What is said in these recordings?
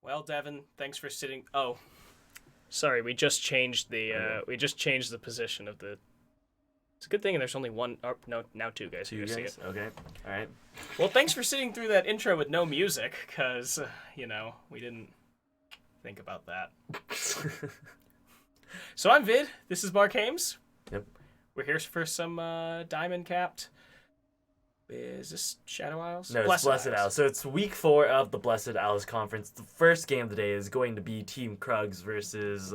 Well, Devin, thanks for sitting. Oh, sorry, we just changed the position of the. It's a good thing there's only one. Oh, no, now two guys. Two See guys? it. Okay. All right. Well, thanks for sitting through that intro with no music, because we didn't think about that. So I'm Vid. This is Mark Hames. Yep. We're here for some diamond capped. Is this Shadow Isles? No, it's Blessed Isles. So it's week 4 of the Blessed Isles Conference. The first game of the day is going to be Team Krugs versus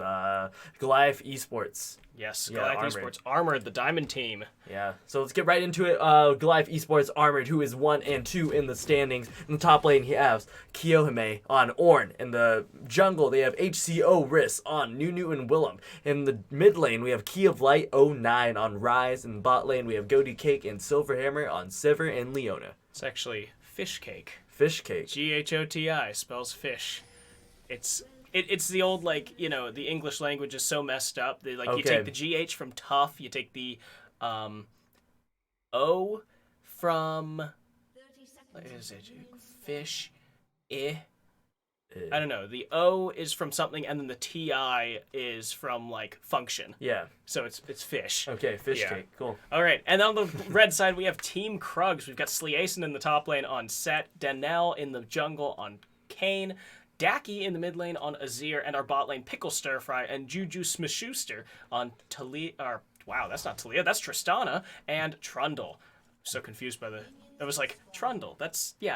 Goliath Esports. Yes, Yeah, Goliath Armored. Esports. Armored, the diamond team. Yeah, so let's get right into it. Goliath Esports Armored, who is 1 and 2 in the standings. In the top lane, he has Kiyohime on Ornn. In the jungle, they have HCO Riss on Nunu and Willem. In the mid lane, we have Key of Light 09 on Rise. In the bot lane, we have Goaty Cake and Silverhammer on Sivir and Leona. It's actually fish cake. Fish Cake. G-H-O-T-I spells fish. It's the old, the English language is so messed up. You take the G-H from tough, you take the O from, what is it? Fish, I don't know. The O is from something, and then the T-I is from, function. Yeah. So it's fish. Okay, Fish Cake. Cool. All right, and on the red side, we have Team Krugs. We've got Sleason in the top lane on Set, Danelle in the jungle on Kane, Daki in the mid lane on Azir, and our bot lane Pickle Stir Fry and Juju Smashuster on Talia. Wow, that's not Talia, that's Tristana and Trundle. So confused by it was like Trundle.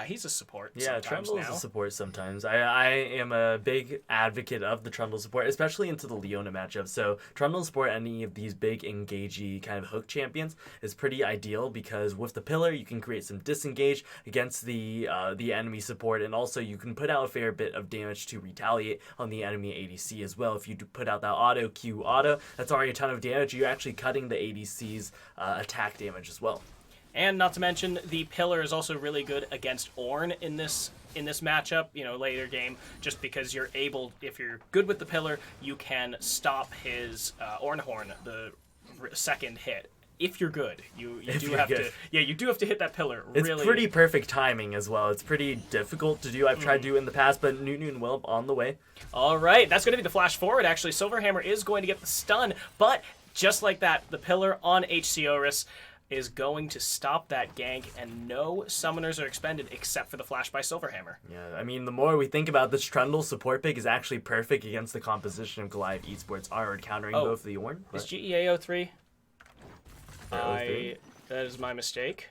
He's a support. Yeah, sometimes Trundle is now. a support sometimes. I am a big advocate of the Trundle support, especially into the Leona matchup. So Trundle support any of these big engagey kind of hook champions is pretty ideal because with the pillar you can create some disengage against the enemy support, and also you can put out a fair bit of damage to retaliate on the enemy ADC as well. If you do put out that auto, that's already a ton of damage. You're actually cutting the ADC's attack damage as well. And not to mention, the pillar is also really good against Ornn in this matchup, later game, just because you're able, if you're good with the pillar, you can stop his Ornhorn, the second hit. If you're good, you do have to hit that pillar. It's really. pretty perfect timing as well. It's pretty difficult to do. I've tried to do it in the past, but Nunu and Willem on the way. All right, that's going to be the flash forward, actually. Silverhammer is going to get the stun, but just like that, the pillar on HCORIS is going to stop that gank, and no summoners are expended except for the flash by Silverhammer. Yeah, I mean, the more we think about this, Trundle support pick is actually perfect against the composition of Goliath Esports Armored, countering both the Ornn. Is GEA 03? Yeah, That is my mistake.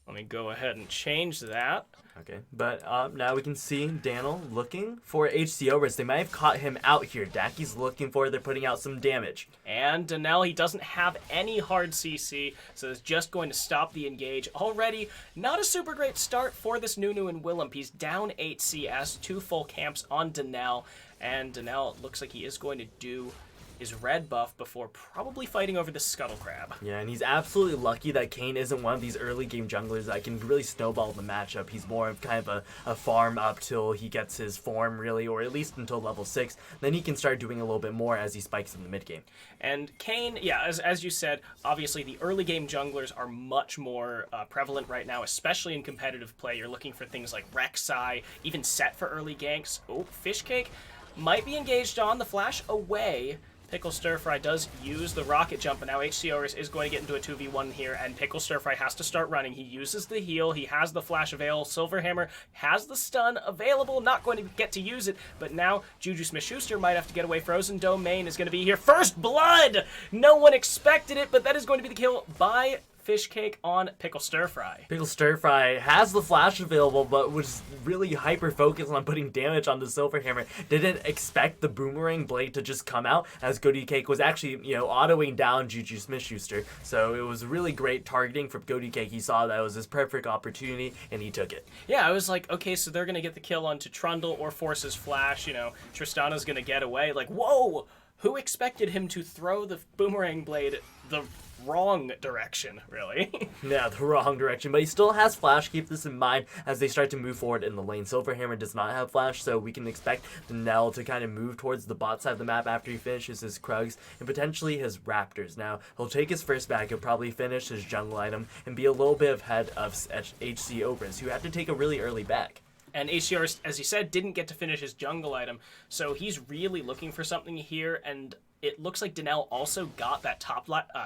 Let me go ahead and change that. Okay, but now we can see Daniel looking for HCO Riss. They might have caught him out here. Daki's looking for it. They're putting out some damage. And Danelle, he doesn't have any hard CC, so it's just going to stop the engage. Already, not a super great start for this Nunu and Willem. He's down 8 CS, 2 full camps on Danelle, and Danelle looks like he is going to do his red buff before probably fighting over the Scuttle Crab. Yeah, and he's absolutely lucky that Kane isn't one of these early game junglers that can really snowball the matchup. He's more of kind of a farm up till he gets his form, really, or at least until level 6. Then he can start doing a little bit more as he spikes in the mid game. And Kane, as you said, obviously the early game junglers are much more prevalent right now, especially in competitive play. You're looking for things like Rek'Sai, even Set for early ganks. Oh, Fish Cake might be engaged on, the flash away. Pickle Stir Fry does use the rocket jump, and now HCORIS is going to get into a 2v1 here, and Pickle Stir Fry has to start running. He uses the heal, he has the flash available, Silverhammer has the stun available, not going to get to use it, but now Juju Smith-Schuster might have to get away. Frozen Domain is going to be here. First Blood! No one expected it, but that is going to be the kill by Fish Cake on Pickle Stir Fry. Pickle Stir Fry has the flash available, but was really hyper-focused on putting damage on the Silverhammer. Didn't expect the Boomerang Blade to just come out, as Goaty Cake was actually, autoing down Juju Smith-Schuster. So it was really great targeting from Goaty Cake. He saw that it was his perfect opportunity, and he took it. Yeah, I was like, okay, so they're going to get the kill onto Trundle or force his flash. Tristana's going to get away. Like, whoa! Who expected him to throw the Boomerang Blade the wrong direction, really? Yeah, the wrong direction, but he still has flash. Keep this in mind as they start to move forward in the lane. Silverhammer does not have flash, so we can expect Nell to kind of move towards the bot side of the map after he finishes his Krugs and potentially his Raptors. Now, he'll take his first back, he'll probably finish his jungle item and be a little bit ahead of HC Obras, who had to take a really early back. And HCR, as you said, didn't get to finish his jungle item, so he's really looking for something here, and it looks like Donnell also got that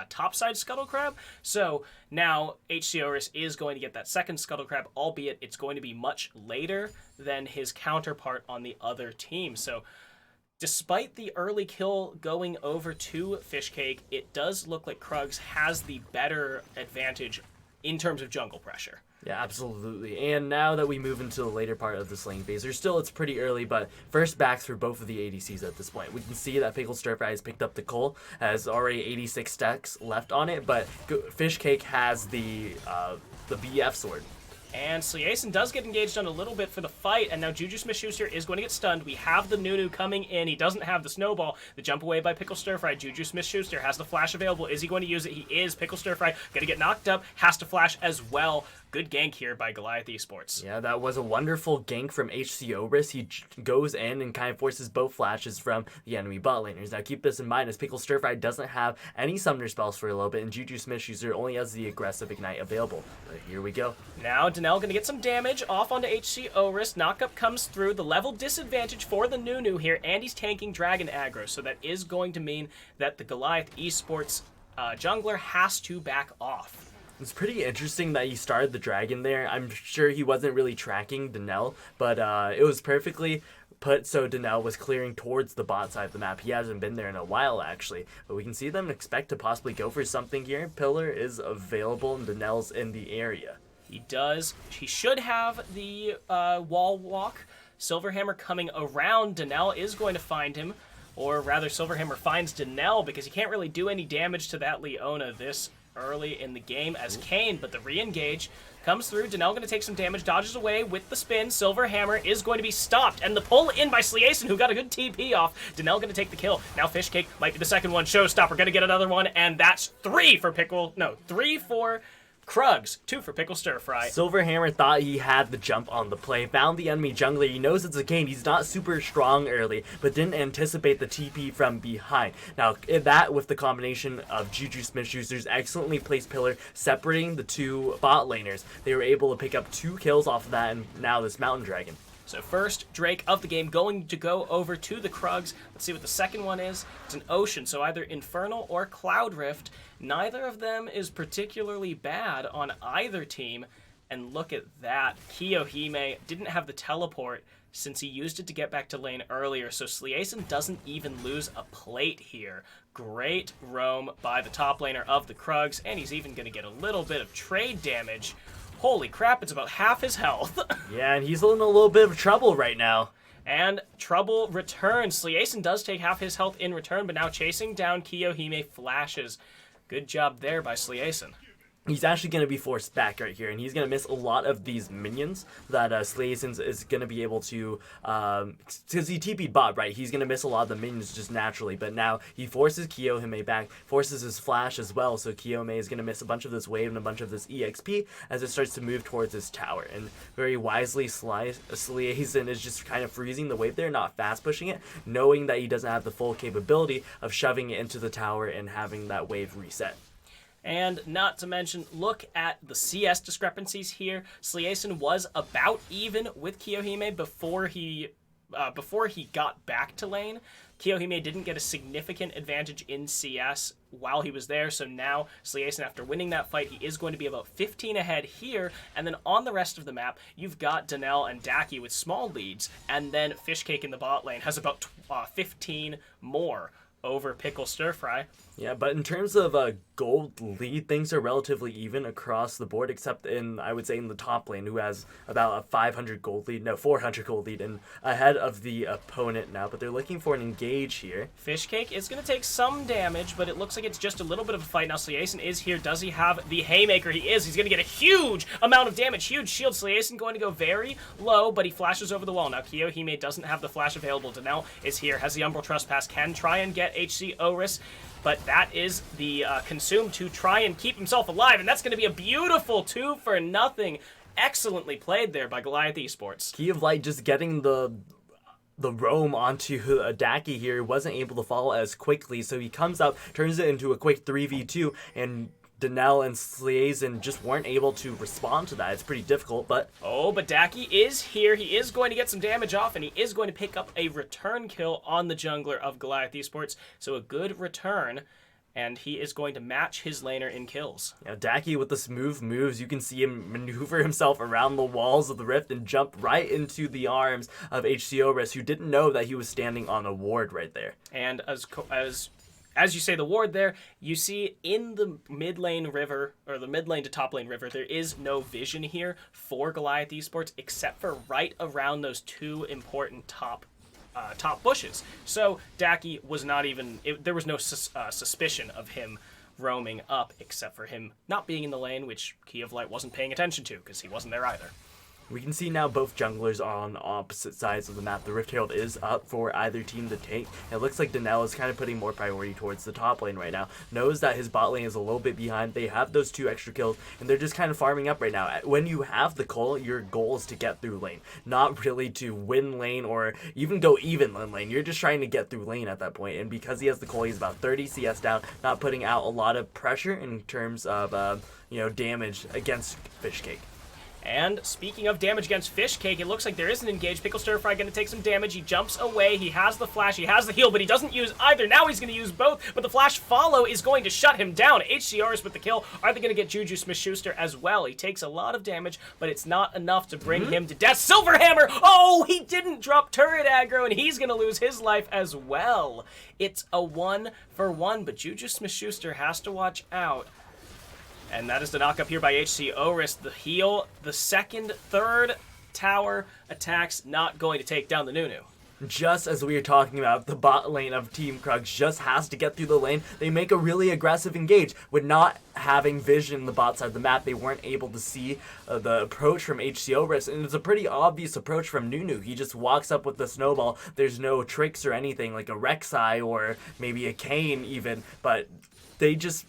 topside Scuttle Crab, so now HCR is going to get that second Scuttle Crab, albeit it's going to be much later than his counterpart on the other team. So despite the early kill going over to Fishcake, it does look like Krugs has the better advantage in terms of jungle pressure. Yeah, absolutely. And now that we move into the later part of the slaying phase, it's pretty early, but first backs for both of the ADCs at this point. We can see that Pickle Stir Fry has picked up the Cole, has already 86 stacks left on it, but Fishcake has the BF sword. And Sliason does get engaged on a little bit for the fight, and now Juju Smith-Schuster is going to get stunned. We have the Nunu coming in. He doesn't have the snowball. The jump away by Pickle Stir Fry. Juju Smith-Schuster has the flash available. Is he going to use it? He is. Pickle Stir Fry going to get knocked up. Has to flash as well. Good gank here by Goliath Esports. Yeah, that was a wonderful gank from HC Obris. He goes in and kind of forces both flashes from the enemy bot laners. Now keep this in mind, as Pickle Stir Fry doesn't have any summoner spells for a little bit, and Juju Smith-Schuster only has the aggressive ignite available. But here we go. Now Donnell going to get some damage off onto HC Obris. Knockup comes through. The level disadvantage for the Nunu here, and he's tanking Dragon aggro, so that is going to mean that the Goliath Esports jungler has to back off. It's pretty interesting that he started the dragon there. I'm sure he wasn't really tracking Donnell, but it was perfectly put so Donnell was clearing towards the bot side of the map. He hasn't been there in a while, actually. But we can see them expect to possibly go for something here. Pillar is available, and Donnell's in the area. He does. He should have the wall walk. Silverhammer coming around. Donnell is going to find him. Or rather, Silverhammer finds Donnell because he can't really do any damage to that Leona this early in the game as Kane, but the re-engage comes through. Donnell going to take some damage, dodges away with the spin. Silverhammer is going to be stopped, and the pull in by Sliason, who got a good TP off. Donnell going to take the kill. Now Fishcake might be the second one. Showstopper going to get another one, and that's three for Krugs, 2 for Pickle Stir Fry. Silverhammer thought he had the jump on the play, found the enemy jungler. He knows it's a Kane. He's not super strong early, but didn't anticipate the TP from behind. Now, that with the combination of Juju Smith-Schuster's excellently placed pillar separating the two bot laners, they were able to pick up 2 kills off of that, and now this Mountain Dragon. So first Drake of the game going to go over to the Krugs. Let's see what the second one is. It's an Ocean, so either Infernal or Cloud Rift. Neither of them is particularly bad on either team. And look at that. Kiyohime didn't have the teleport since he used it to get back to lane earlier, so Sliason doesn't even lose a plate here. Great roam by the top laner of the Krugs, and he's even going to get a little bit of trade damage. Holy crap, it's about half his health. Yeah, and he's in a little bit of trouble right now. And trouble returns. Sliason does take half his health in return, but now chasing down Kiyohime flashes. Good job there by Sliason. He's actually going to be forced back right here, and he's going to miss a lot of these minions that Sliason is going to be able to, because he TP'd bot, right? He's going to miss a lot of the minions just naturally, but now he forces Kiyohime back, forces his flash as well, so Kiyohime is going to miss a bunch of this wave and a bunch of this EXP as it starts to move towards his tower, and very wisely Sliason is just kind of freezing the wave there, not fast pushing it, knowing that he doesn't have the full capability of shoving it into the tower and having that wave reset. And not to mention, look at the CS discrepancies here. Sliason was about even with Kiyohime before he got back to lane. Kiyohime didn't get a significant advantage in CS while he was there, so now Sliason, after winning that fight, he is going to be about 15 ahead here, and then on the rest of the map, you've got Donnell and Daki with small leads, and then Fishcake in the bot lane has about 15 more over Pickle Stir Fry. Yeah, but in terms of gold lead, things are relatively even across the board, except I would say in the top lane, who has about a 400 gold lead, and ahead of the opponent now, but they're looking for an engage here. Fishcake is going to take some damage, but it looks like it's just a little bit of a fight. Now Sliason is here. Does he have the Haymaker? He is. He's going to get a huge amount of damage, huge shield. Sliason going to go very low, but he flashes over the wall. Now Kiyohime doesn't have the flash available. Donnell is here, has the Umbral Trespass, can try and get HC Oris, but that is the Consume to try and keep himself alive, and that's going to be a beautiful 2-for-0. Excellently played there by Goliath Esports. Key of Light just getting the roam onto Daki here, wasn't able to follow as quickly, so he comes up, turns it into a quick 3v2, and Donnell and Sleazen just weren't able to respond to that. It's pretty difficult, but... Oh, but Daki is here. He is going to get some damage off, and he is going to pick up a return kill on the jungler of Goliath Esports. So a good return, and he is going to match his laner in kills. Yeah, Daki with the smooth moves, you can see him maneuver himself around the walls of the rift and jump right into the arms of HCORIS, who didn't know that he was standing on a ward right there. And as you say, the ward there, you see in the mid lane river, or the mid lane to top lane river, there is no vision here for Goliath Esports except for right around those two important top bushes. So Daki was not even, there was no suspicion of him roaming up except for him not being in the lane, which Key of Light wasn't paying attention to because he wasn't there either. We can see now both junglers on opposite sides of the map. The Rift Herald is up for either team to take. It looks like Donnell is kind of putting more priority towards the top lane right now. Knows that his bot lane is a little bit behind. They have those 2 extra kills, and they're just kind of farming up right now. When you have the call, your goal is to get through lane, not really to win lane or even go even in lane. You're just trying to get through lane at that point, and because he has the call, he's about 30 CS down, not putting out a lot of pressure in terms of damage against Fishcake. And speaking of damage against Fishcake, it looks like there is an engage. Pickle Stir Fry going to take some damage. He jumps away. He has the flash. He has the heal, but he doesn't use either. Now he's going to use both, but the flash follow is going to shut him down. HCRs with the kill. Are they going to get Juju Smith-Schuster as well? He takes a lot of damage, but it's not enough to bring him to death. Silverhammer! Oh, he didn't drop turret aggro, and he's going to lose his life as well. It's a 1-for-1, but Juju Smith-Schuster has to watch out. And that is the knock up here by HCORIS. The heal, the second, third tower attacks not going to take down the Nunu. Just as we were talking about, the bot lane of Team Krugs just has to get through the lane. They make a really aggressive engage. With not having vision in the bot side of the map, they weren't able to see the approach from HCORIS, and it's a pretty obvious approach from Nunu. He just walks up with the snowball. There's no tricks or anything like a Rek'Sai or maybe a Kayn even, but they just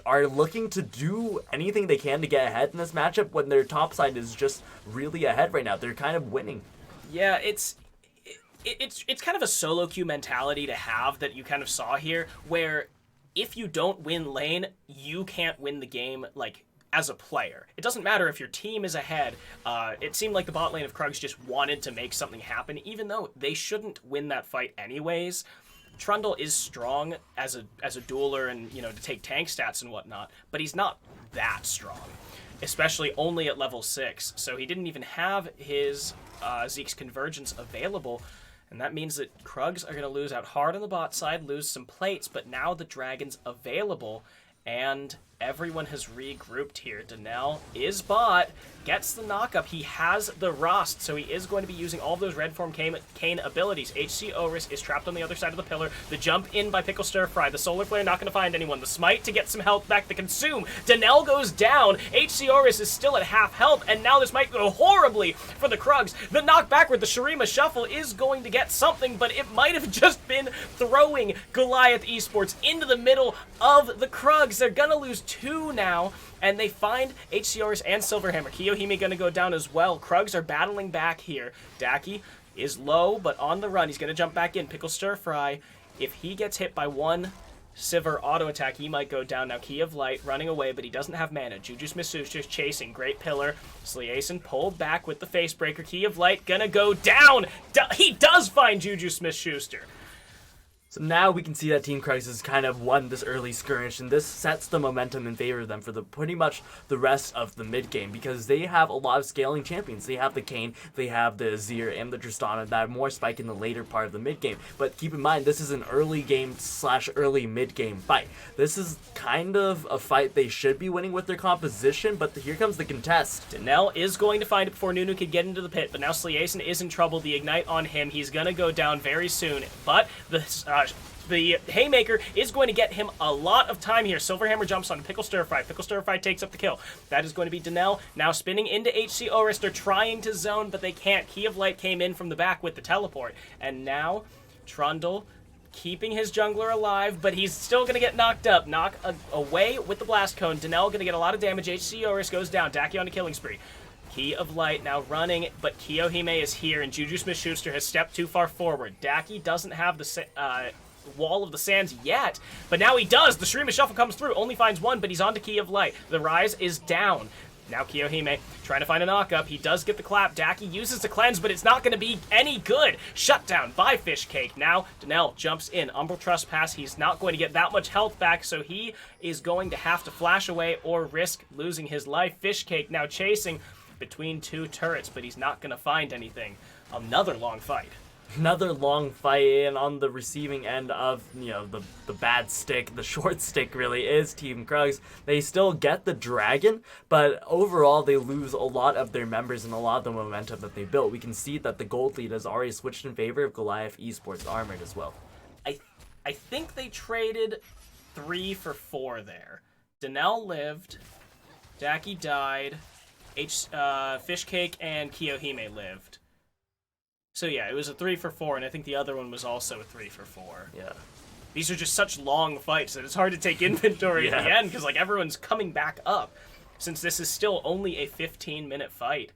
are looking to do anything they can to get ahead in this matchup when their top side is just really ahead right now. They're kind of winning. Yeah, it's kind of a solo queue mentality to have that you kind of saw here, where if you don't win lane, you can't win the game, like, as a player. It doesn't matter if your team is ahead. It seemed like the bot lane of Krugs just wanted to make something happen, even though they shouldn't win that fight anyways. Trundle is strong as a dueler and, to take tank stats and whatnot, but he's not that strong, especially only at level 6. So he didn't even have his Zeke's Convergence available, and that means that Krugs are going to lose out hard on the bot side, lose some plates, but now the Dragon's available, and everyone has regrouped here. Donnell is bot, gets the knockup. He has the Rust, so he is going to be using all of those Red Form Kayn abilities. HCORIS is trapped on the other side of the pillar. The jump in by Pickle Stir Fry. The Solar Flare not going to find anyone. The Smite to get some health back. The Consume. Donnell goes down. HCORIS is still at half health, and now this might go horribly for the Krugs. The knock backward, the Shurima Shuffle is going to get something, but it might have just been throwing Goliath Esports into the middle of the Krugs. They're going to lose 2 now, and they find HCRs and Silverhammer. Kiyohime going to go down as well. Krugs are battling back here. Daki is low, but on the run. He's going to jump back in. Pickle Stir Fry. If he gets hit by one Sivir auto attack, he might go down. Now Key of Light running away, but he doesn't have mana. Juju Smith-Schuster's chasing. Great pillar. Sleazen pulled back with the Facebreaker. Key of Light gonna go down. He does find Juju Smith-Schuster. So now we can see that Team Krugs has kind of won this early skirmish, and this sets the momentum in favor of them for pretty much the rest of the mid game, because they have a lot of scaling champions. They have the Kayn, they have the Azir, and the Tristana that have more spike in the later part of the mid game. But keep in mind, this is an early game / early mid game fight. This is kind of a fight they should be winning with their composition, but here comes the contest. Donnell is going to find it before Nunu could get into the pit, but now Sleazen is in trouble. The Ignite on him. He's gonna go down very soon, but the Haymaker is going to get him a lot of time here. Silverhammer jumps on Pickle Stir Fry. Pickle Stir Fry takes up the kill. That is going to be Donnell. Now spinning into HCORIS. They're trying to zone, but they can't. Key of Light came in from the back with the teleport. And now Trundle keeping his jungler alive, but he's still going to get knocked up. Knock away with the Blast Cone. Donnell going to get a lot of damage. HCORIS goes down. Daki on a killing spree. Key of Light now running, but Kiyohime is here, and Juju Smith-Schuster has stepped too far forward. Daki doesn't have the Wall of the Sands yet, but now he does. The Stream of Shuffle comes through, only finds one, but he's on to Key of Light. The Rise is down. Now Kiyohime trying to find a knock-up. He does get the clap. Daki uses the cleanse, but it's not going to be any good. Shut down by Fish Cake. Now Donnell jumps in. Umbral Trespass. He's not going to get that much health back, so he is going to have to flash away or risk losing his life. Fish Cake now chasing between two turrets, but he's not going to find anything. Another long fight. Another long fight, and on the receiving end of, the bad stick, the short stick really is Team Krugs. They still get the dragon, but overall they lose a lot of their members and a lot of the momentum that they built. We can see that the gold lead has already switched in favor of Goliath Esports Armored as well. I think they traded 3 for 4 there. Donnell lived, Daki died, Fish Cake and Kiyohime lived. So yeah, it was a 3 for 4, and I think the other one was also a 3 for 4. Yeah. These are just such long fights that it's hard to take inventory at the end, because like everyone's coming back up, since this is still only a 15-minute fight.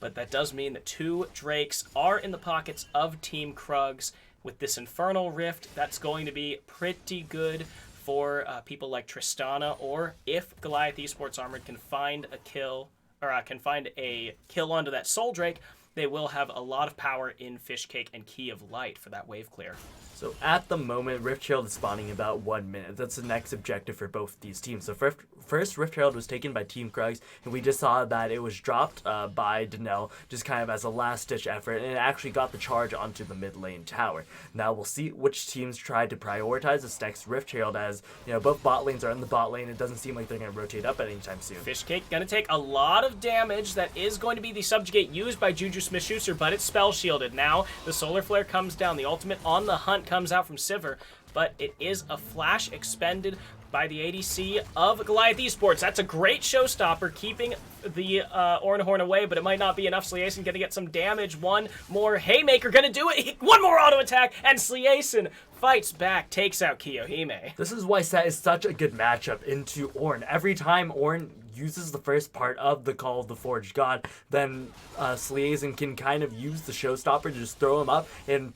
But that does mean that 2 Drakes are in the pockets of Team Krugs. With this Infernal Rift, that's going to be pretty good for people like Tristana, or if Goliath Esports Armored can find a kill, or can find a kill onto that Soul Drake, they will have a lot of power in Fish Cake and Key of Light for that wave clear. So at the moment, Rift Herald is spawning about 1 minute. That's the next objective for both these teams. So first Rift Herald was taken by Team Krugs, and we just saw that it was dropped by Donnell just kind of as a last-ditch effort, and it actually got the charge onto the mid lane tower. Now we'll see which teams try to prioritize this next Rift Herald, as both bot lanes are in the bot lane. It doesn't seem like they're going to rotate up anytime soon. Fish Cake going to take a lot of damage. That is going to be the subjugate used by Juju Smith-Schuster, but it's spell shielded. Now the Solar Flare comes down. The ultimate on the hunt comes out from Sivir, but it is a flash expended by the ADC of Goliath Esports. That's a great showstopper, keeping the Ornhorn away, but it might not be enough. Sleason going to get some damage. One more Haymaker going to do it. One more auto attack, and Sleason fights back, takes out Kiyohime. This is why Set is such a good matchup into Ornn. Every time Ornn uses the first part of the Call of the Forged God, then Sleason can kind of use the showstopper to just throw him up and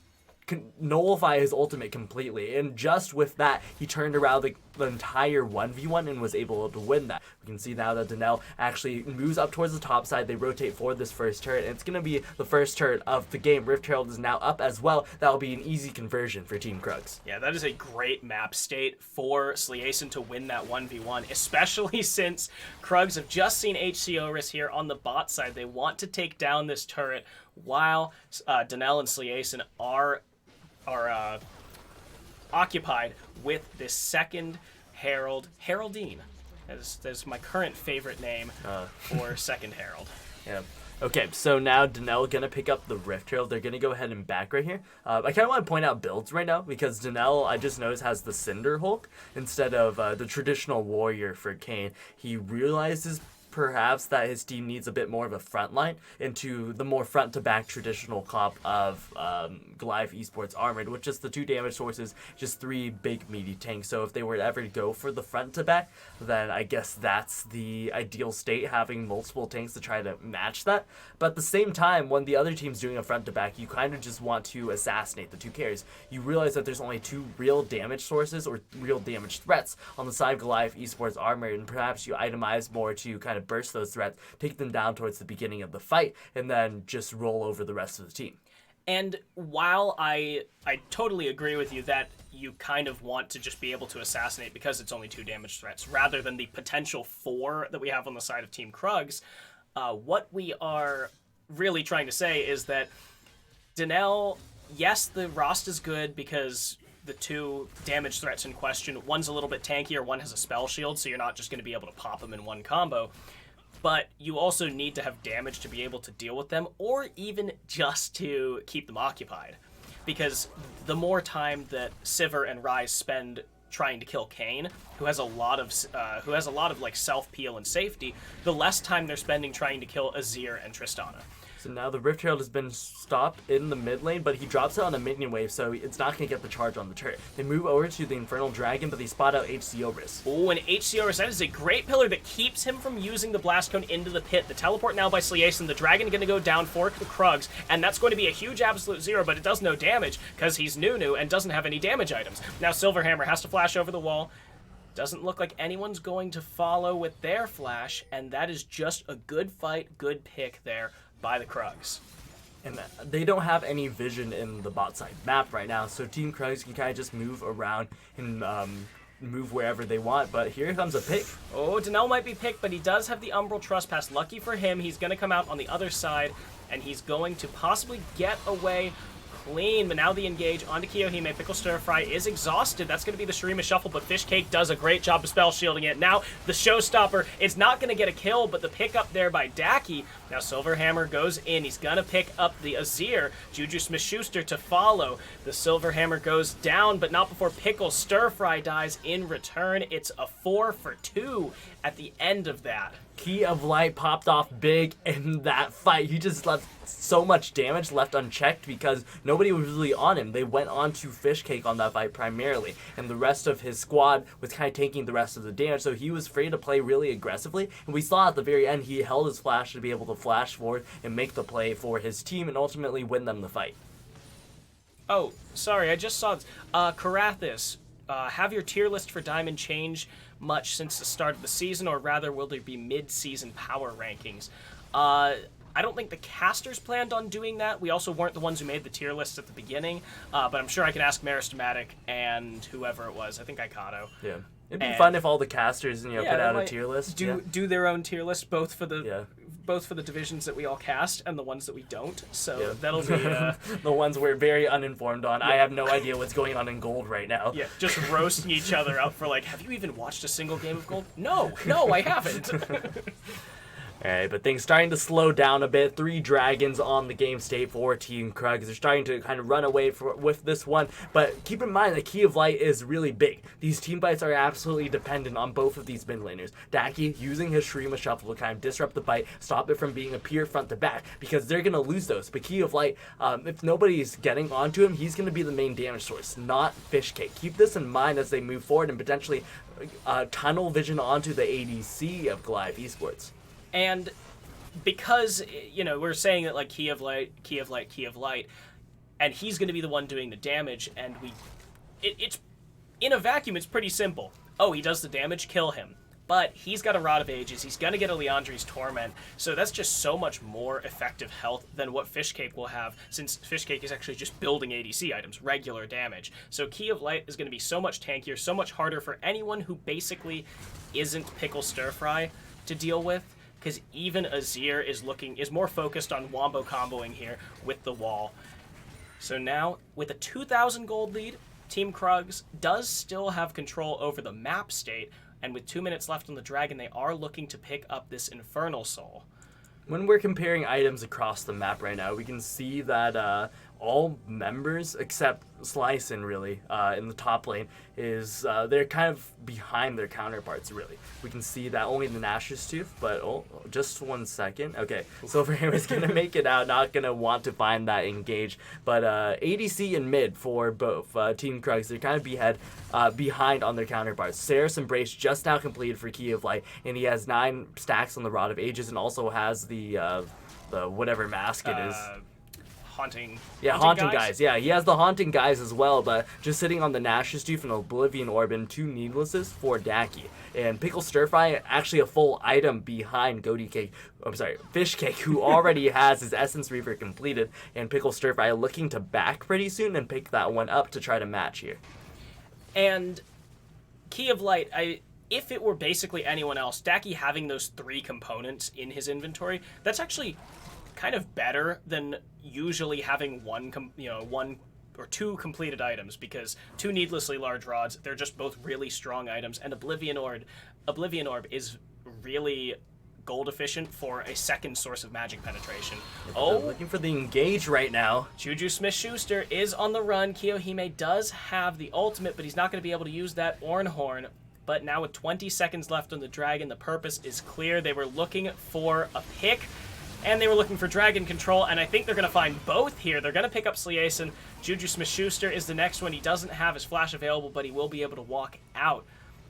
nullify his ultimate completely, and just with that he turned around the entire 1v1 and was able to win that. We can see now that Donnell actually moves up towards the top side. They rotate for this first turret, and it's going to be the first turret of the game. Rift Herald is now up as well. That will be an easy conversion for Team Krugs. Yeah, that is a great map state for Sleason to win that 1v1, especially since Krugs have just seen HC Oris here on the bot side. They want to take down this turret while Donnell and Sleason are occupied with this second Herald. Heraldine. That's my current favorite name for second Herald. Yeah. Okay, so now Donnell gonna pick up the Rift Herald. They're gonna go ahead and back right here. I kind of want to point out builds right now, because Donnell, I just noticed, has the Cinder Hulk instead of the traditional warrior for Kayn. He realizes perhaps that his team needs a bit more of a front line into the more front-to-back traditional comp of Goliath Esports Armored, with just the 2 damage sources, just 3 big meaty tanks. So if they were to ever go for the front-to-back, then I guess that's the ideal state, having multiple tanks to try to match that. But at the same time, when the other team's doing a front-to-back, you kind of just want to assassinate the 2 carries. You realize that there's only 2 real damage sources or real damage threats on the side of Goliath Esports Armored, and perhaps you itemize more to kind of burst those threats, take them down towards the beginning of the fight, and then just roll over the rest of the team. And while I totally agree with you that you kind of want to just be able to assassinate because it's only 2 damage threats, rather than the potential 4 that we have on the side of Team Krugs, what we are really trying to say is that Donnell, yes, the Rost is good because the 2 damage threats in question, one's a little bit tankier, one has a spell shield, so you're not just going to be able to pop them in one combo. But you also need to have damage to be able to deal with them, or even just to keep them occupied. Because the more time that Sivir and Ryze spend trying to kill Kayn, who has a lot of like self-peel and safety, the less time they're spending trying to kill Azir and Tristana. So now the Rift Herald has been stopped in the mid lane, but he drops it on a minion wave, so it's not going to get the charge on the turret. They move over to the Infernal Dragon, but they spot out HCO Risk. Oh, and HCO Risk, that is a great pillar that keeps him from using the Blast Cone into the pit. The teleport now by Sliason, the Dragon going to go down for the Krugs, and that's going to be a huge absolute zero, but it does no damage because he's Nunu and doesn't have any damage items. Now Silverhammer has to flash over the wall. Doesn't look like anyone's going to follow with their flash, and that is just a good fight, good pick there by the Krugs. And they don't have any vision in the bot side map right now, so Team Krugs can kind of just move around and move wherever they want, but here comes a pick. Oh, Denel might be picked, but he does have the Umbral Trespass. Lucky for him, he's going to come out on the other side, and he's going to possibly get away clean, but now the engage onto Kiyohime. Pickle Stir Fry is exhausted. That's going to be the Shurima Shuffle, but Fish Cake does a great job of spell shielding it. Now the Showstopper is not going to get a kill, but the pickup there by Daki. Now Silverhammer goes in. He's going to pick up the Azir. Juju Smith-Schuster to follow. The Silverhammer goes down, but not before Pickle Stir Fry dies in return. It's a 4 for 2 at the end of that. Key of Light popped off big in that fight. He just left so much damage left unchecked because nobody was really on him. They went on to Fish Cake on that fight primarily, and the rest of his squad was kind of taking the rest of the damage, so he was free to play really aggressively, and we saw at the very end he held his flash to be able to flash forward and make the play for his team and ultimately win them the fight. Oh, sorry, I just saw this. Karathis, have your tier list for Diamond change much since the start of the season, or rather will there be mid-season power rankings? I don't think the casters planned on doing that. We also weren't the ones who made the tier lists at the beginning, but I'm sure I can ask Meristematic and whoever it was. I think Ikato. Yeah. It'd be fun if all the casters, put out a tier list. Do their own tier list, both for the divisions that we all cast and the ones that we don't. So that'll be the ones we're very uninformed on. I have no idea what's going on in Gold right now. Yeah, just roasting each other up for like, have you even watched a single game of Gold? No, I haven't. Alright, but things starting to slow down a bit. 3 dragons on the game state for Team Krugs. They're starting to kind of run away with this one, but keep in mind the Key of Light is really big. These team fights are absolutely dependent on both of these mid laners. Daki using his Shurima Shuffle to kind of disrupt the fight, stop it from being a pure front to back, because they're going to lose those. But Key of Light, if nobody's getting onto him, he's going to be the main damage source, not Fish Cake. Keep this in mind as they move forward and potentially tunnel vision onto the ADC of Goliath Esports. And because, we're saying that, like, Key of Light, and he's going to be the one doing the damage, and it's in a vacuum, it's pretty simple. Oh, he does the damage, kill him. But he's got a Rod of Ages, he's going to get a Leandri's Torment, so that's just so much more effective health than what Fish Cake will have, since Fish Cake is actually just building ADC items, regular damage. So Key of Light is going to be so much tankier, so much harder for anyone who basically isn't Pickle Stir Fry to deal with, because even Azir is more focused on wombo comboing here with the wall. So now, with a 2,000 gold lead, Team Krugs does still have control over the map state, and with 2 minutes left on the Dragon, they are looking to pick up this Infernal Soul. When we're comparing items across the map right now, we can see that all members, except Slicin really, in the top lane, they're kind of behind their counterparts, really. We can see that only the Nash's Tooth, but just 1 second. Okay, Silverhammer is going to make it out, not going to want to find that engage. But ADC and mid for both Team Krugs, they're kind of behind on their counterparts. Ceres Embrace just now completed for Key of Light, and he has 9 stacks on the Rod of Ages and also has the whatever mask it is. Haunting guys. Yeah, he has the Haunting Guys as well, but just sitting on the Nash's Tooth and Oblivion Orb and 2 Needlesses for Daki. And Pickle Stir Fry, actually a full item behind Fish Cake, who already has his Essence Reaver completed, and Pickle Stir Fry looking to back pretty soon and pick that one up to try to match here. And Key of Light, if it were basically anyone else, Daki having those 3 components in his inventory, that's actually kind of better than usually having one or 2 completed items, because 2 needlessly large rods, they're just both really strong items, and Oblivion Orb is really gold efficient for a second source of magic penetration. Looking for the engage right now. Juju Smith-Schuster is on the run. Kiyohime does have the ultimate, but he's not going to be able to use that Ornhorn. But now with 20 seconds left on the Dragon, the purpose is clear. They were looking for a pick. and they were looking for Dragon Control, and I think they're going to find both here. They're going to pick up Sleason. Juju Smith-Schuster is the next one. He doesn't have his flash available, but he will be able to walk out.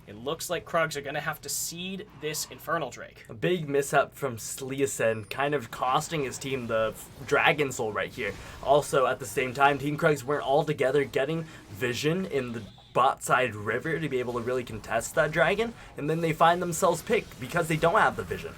It looks like Krugs are going to have to seed this Infernal Drake. A big mishap from Sleason, kind of costing his team the Dragon Soul right here. Also, at the same time, Team Krugs weren't all together getting vision in the bot side river to be able to really contest that dragon, and then they find themselves picked because they don't have the vision.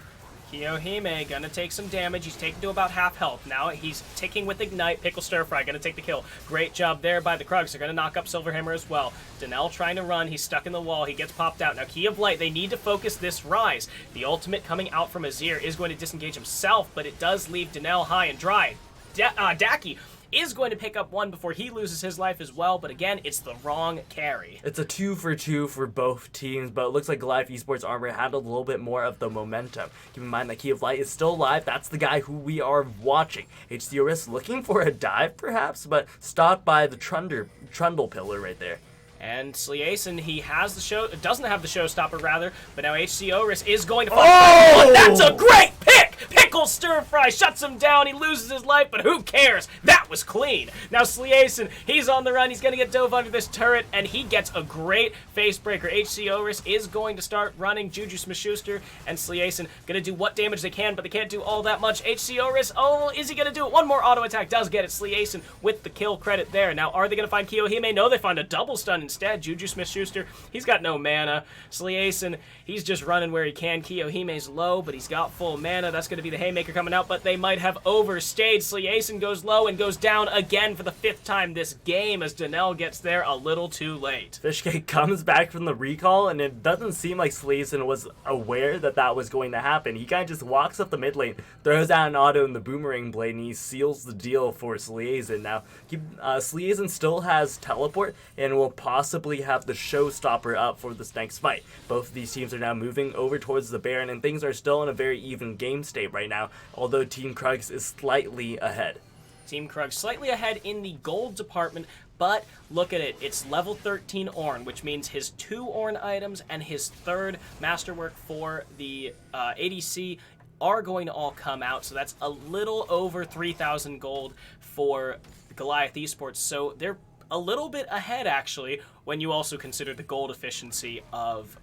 Kiyohime gonna take some damage. He's taken to about half health. Now he's ticking with Ignite. Pickle Stir Fry gonna take the kill. Great job there by the Krugs. They're gonna knock up Silverhammer as well. Donnell trying to run. He's stuck in the wall. He gets popped out. Now Key of Light, they need to focus this Rise. The ultimate coming out from Azir is going to disengage himself, but it does leave Donnell high and dry. Daki is going to pick up one before he loses his life as well, but again, it's the wrong carry. It's a 2-for-2 for both teams, but it looks like Goliath Esports Armor had a little bit more of the momentum. Keep in mind that Key of Light is still alive. That's the guy who we are watching. HCORIS looking for a dive, perhaps, but stopped by the Trundle Pillar right there. And Sleason, he has the show, doesn't have the showstopper rather, but now HCORIS is going to fight. Oh! That's a great pick! Pickle Stir Fry shuts him down. He loses his life, but who cares? That was clean. Now Sleason, he's on the run. He's going to get dove under this turret, and he gets a great face breaker. HCORIS is going to start running. Juju Smith-Schuster and Sleason going to do what damage they can, but they can't do all that much. HCORIS, oh, is he going to do it? One more auto attack does get it. Sleason with the kill credit there. Now, are they going to find Kiyohime? No, they find a double stun instead. Juju Smith-Schuster, he's got no mana. Sleason, he's just running where he can. Kiyohime's low, but he's got full mana. That's going to be the Haymaker coming out, but they might have overstayed. Sleason goes low and goes down again for the 5th time this game as Donnell gets there a little too late. Fishcake comes back from the recall, and it doesn't seem like Sleason was aware that that was going to happen. He kind of just walks up the mid lane, throws out an auto in the Boomerang Blade, and he seals the deal for Sleason. Now, Sleason still has teleport and will possibly have the showstopper up for this next fight. Both of these teams are now moving over towards the Baron, and things are still in a very even game state right now, although Team Krugs is slightly ahead. Team Krugs slightly ahead in the gold department, but look at it. It's level 13 Ornn, which means his 2 Ornn items and his 3rd masterwork for the ADC are going to all come out, so that's a little over 3,000 gold for Goliath Esports, so they're a little bit ahead, actually, when you also consider the gold efficiency of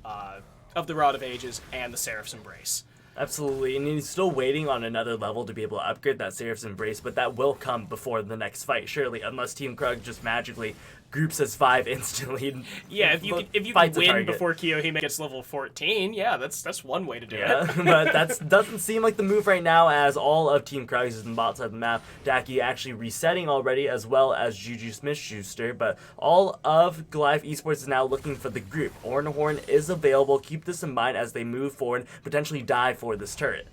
the Rod of Ages and the Seraph's Embrace. Absolutely, and he's still waiting on another level to be able to upgrade that Seraph's Embrace, but that will come before the next fight, surely, unless Team Krug just magically groups as 5 instantly. Yeah, if you can win before Kiyohime gets level 14, yeah, that's one way to do it. But that doesn't seem like the move right now, as all of Team Krug is in the bot side of the map. Daki actually resetting already, as well as Juju Smith-Schuster, but all of Goliath Esports is now looking for the group. Ornhorn is available. Keep this in mind as they move forward, potentially dive for this turret.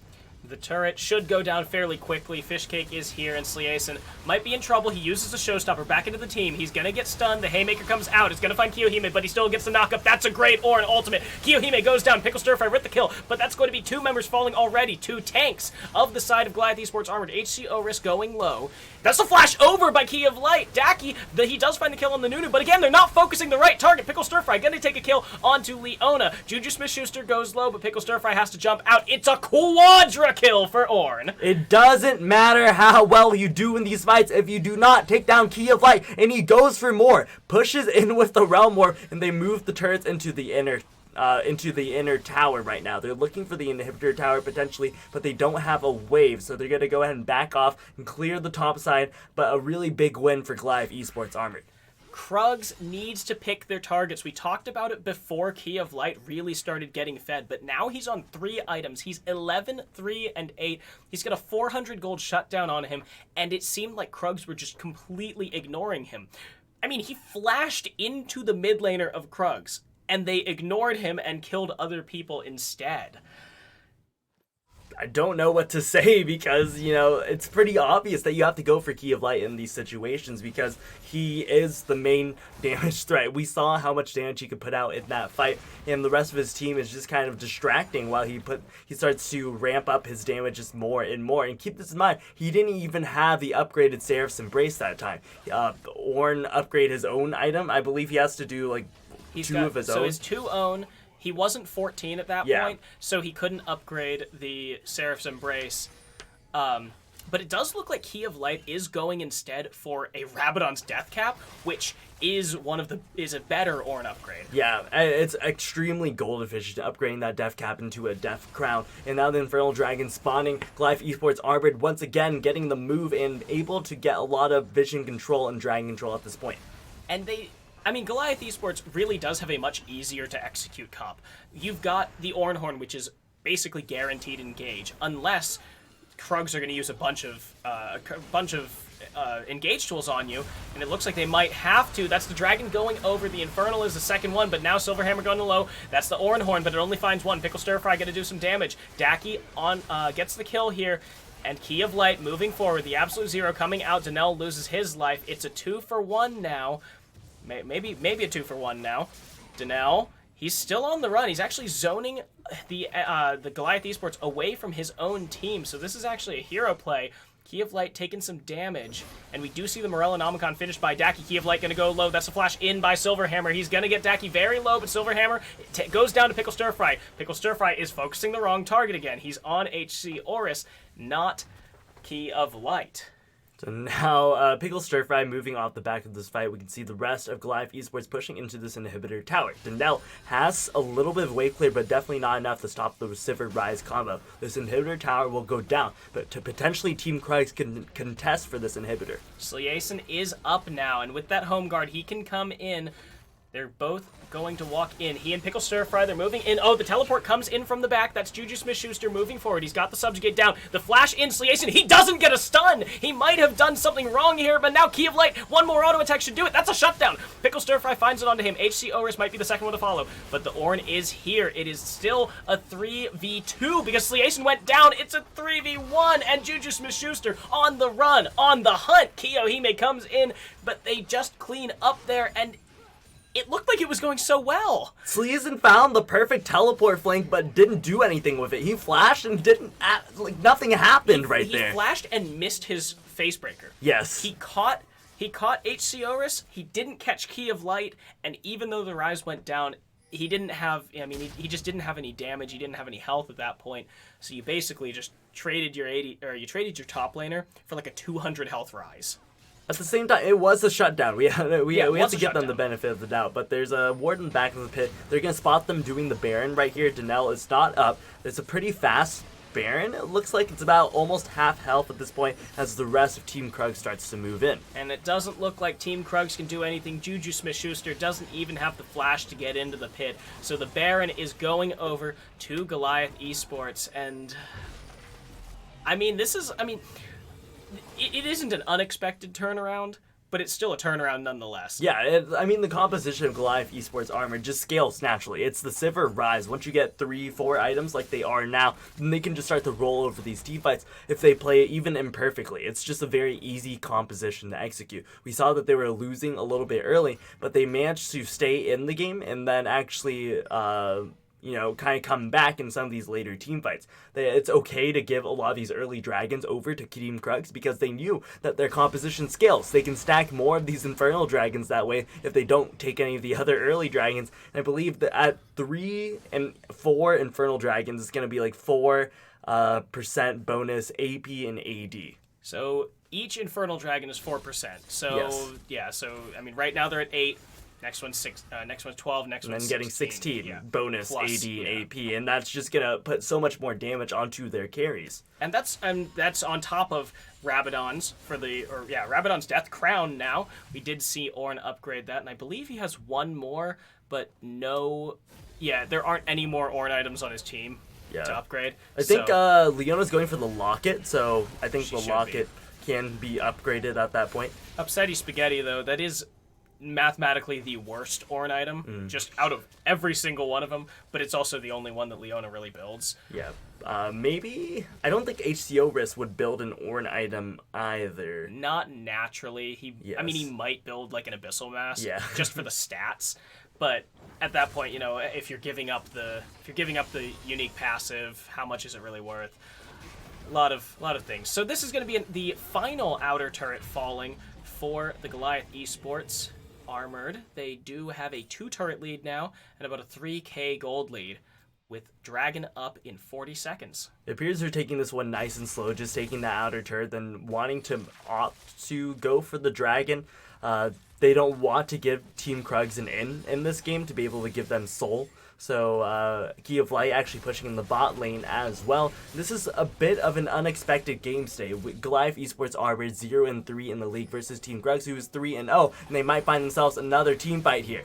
The turret should go down fairly quickly. Fishcake is here, and Sleason might be in trouble. He uses a showstopper back into the team. He's going to get stunned. The Haymaker comes out. It's going to find Kiyohime, but he still gets the knockup. That's a great Ornn ultimate. Kiyohime goes down. Pickle Stir Fry with the kill, but that's going to be 2 members falling already. 2 tanks of the side of Goliath Esports Armored. HCORIS going low. That's a flash over by Key of Light. Daki, he does find the kill on the Nunu, but again, they're not focusing the right target. Pickle Stir Fry going to take a kill onto Leona. Juju Smith-Schuster goes low, but Pickle Stir Fry has to jump out. It's a quadra kill for Ornn. It doesn't matter how well you do in these fights if you do not take down Key of Light, and he goes for more. Pushes in with the Realm Warp, and they move the turrets into the inner tower right now. They're looking for the inhibitor tower potentially, but they don't have a wave, so they're going to go ahead and back off and clear the top side, but a really big win for Goliath Esports Armored. Krugs needs to pick their targets. We talked about it before Key of Light really started getting fed, but now he's on 3 items. He's 11, 3, and 8. He's got a 400 gold shutdown on him, and it seemed like Krugs were just completely ignoring him. I mean, he flashed into the mid laner of Krugs, and they ignored him and killed other people instead. I don't know what to say because, it's pretty obvious that you have to go for Key of Light in these situations because he is the main damage threat. We saw how much damage he could put out in that fight, and the rest of his team is just kind of distracting while he starts to ramp up his damage just more and more. And keep this in mind, he didn't even have the upgraded Seraph's Embrace that time. Ornn upgrade his own item. I believe he has to do like two of his own. So his 2 own. He wasn't 14 at that point, so he couldn't upgrade the Seraph's Embrace. But it does look like Key of Light is going instead for a Rabadon's Death Cap, which is a better Ornn upgrade. Yeah, it's extremely gold efficient upgrading that Death Cap into a Death Crown. And now the Infernal Dragon spawning. Goliath Esports Armored once again getting the move and able to get a lot of vision control and dragon control at this point. And Goliath Esports really does have a much easier to execute comp. You've got the Ornn Horn, which is basically guaranteed engage, unless Krugs are going to use a bunch of engage tools on you, and it looks like they might have to. That's the Dragon going over. The Infernal is the second one, but now Silverhammer going to low. That's the Ornn Horn, but it only finds one. Pickle Stir Fry going to do some damage. Daki gets the kill here, and Key of Light moving forward. The Absolute Zero coming out. Danelle loses his life. It's a 2-for-1 now. Maybe a 2-for-1 now. Danelle, he's still on the run. He's actually zoning the Goliath Esports away from his own team. So this is actually a hero play. Key of Light taking some damage. And we do see the Morellonomicon finished by Daki. Key of Light going to go low. That's a flash in by Silverhammer. He's going to get Daki very low, but Silverhammer goes down to Pickle Stir Fry. Pickle Stir Fry is focusing the wrong target again. He's on HC Oris, not Key of Light. So now, Pickle Stir Fry moving off the back of this fight, we can see the rest of Goliath Esports pushing into this inhibitor tower. Danelle has a little bit of wave clear, but definitely not enough to stop the Sivir Rise combo. This inhibitor tower will go down, but to potentially Team Krugs can contest for this inhibitor. Sliason is up now, and with that home guard, he can come in. They're both going to walk in. He and Pickle Stir Fry, they're moving in. Oh, the teleport comes in from the back. That's Juju Smith-Schuster moving forward. He's got the subjugate down. The flash in Sliason. He doesn't get a stun. He might have done something wrong here, but now Key of Light, one more auto attack should do it. That's a shutdown. Pickle Stir Fry finds it onto him. HC Oris might be the second one to follow, but the Ornn is here. It is still a 3v2 because Sliason went down. It's a 3v1, and Juju Smith-Schuster on the run, on the hunt. Kiyohime comes in, but they just clean up there, and it looked like it was going so well. Sleazen found the perfect teleport flank, but didn't do anything with it. He flashed and nothing happened there. He flashed and missed his Facebreaker. Yes. He caught HC Oris. He didn't catch Key of Light, and even though the Rise went down, he didn't have. He just didn't have any damage. He didn't have any health at that point. So you basically just traded your top laner for like a 200 health Rise. At the same time, it was a shutdown. We have to give them the benefit of the doubt. But there's a ward in the back of the pit. They're going to spot them doing the Baron right here. Danelle is not up. It's a pretty fast Baron. It looks like it's about almost half health at this point as the rest of Team Krug starts to move in. And it doesn't look like Team Krugs can do anything. Juju Smith-Schuster doesn't even have the flash to get into the pit. So the Baron is going over to Goliath Esports. And, it isn't an unexpected turnaround, but it's still a turnaround nonetheless. Yeah, the composition of Goliath Esports Armor just scales naturally. It's the Sivir Rise. Once you get 3-4 items like they are now, then they can just start to roll over these team fights if they play it even imperfectly. It's just a very easy composition to execute. We saw that they were losing a little bit early, but they managed to stay in the game and then actually kind of come back in some of these later team fights. It's okay to give a lot of these early dragons over to Team Krugs because they knew that their composition scales. They can stack more of these infernal dragons that way if they don't take any of the other early dragons. And I believe that at 3 and 4 infernal dragons, it's going to be like 4% bonus AP and AD. So each infernal dragon is 4%. So yes. Yeah, so right now they're at 8. Next one's 6. Next one's 12. Next one's 16. And then getting 16 bonus plus, AD and AP, and that's just gonna put so much more damage onto their carries. And that's on top of Rabadon's Rabadon's Death Crown. Now we did see Ornn upgrade that, and I believe he has one more, but there aren't any more Ornn items on his team to upgrade. I think Leona's going for the locket, so I think the locket can be upgraded at that point. Upsetty Spaghetti though, that is mathematically the worst Ornn item, just out of every single one of them, but it's also the only one that Leona really builds. Yeah. Maybe I don't think HCO Risk would build an Ornn item either. Not naturally. He might build like an Abyssal Mass just for the stats, but at that point, if you're giving up the unique passive, how much is it really worth? A lot of things. So this is going to be the final outer turret falling for the Goliath Esports Armored. They do have a 2 turret lead now and about a 3k gold lead. with Dragon up in 40 seconds. It appears they're taking this one nice and slow, just taking the outer turret, then wanting to opt to go for the Dragon. They don't want to give Team Krugs an in this game to be able to give them soul. So Key of Light actually pushing in the bot lane as well. This is a bit of an unexpected game state. Goliath Esports are 0-3 in the league versus Team Krugs, who is 3-0, and they might find themselves another team fight here.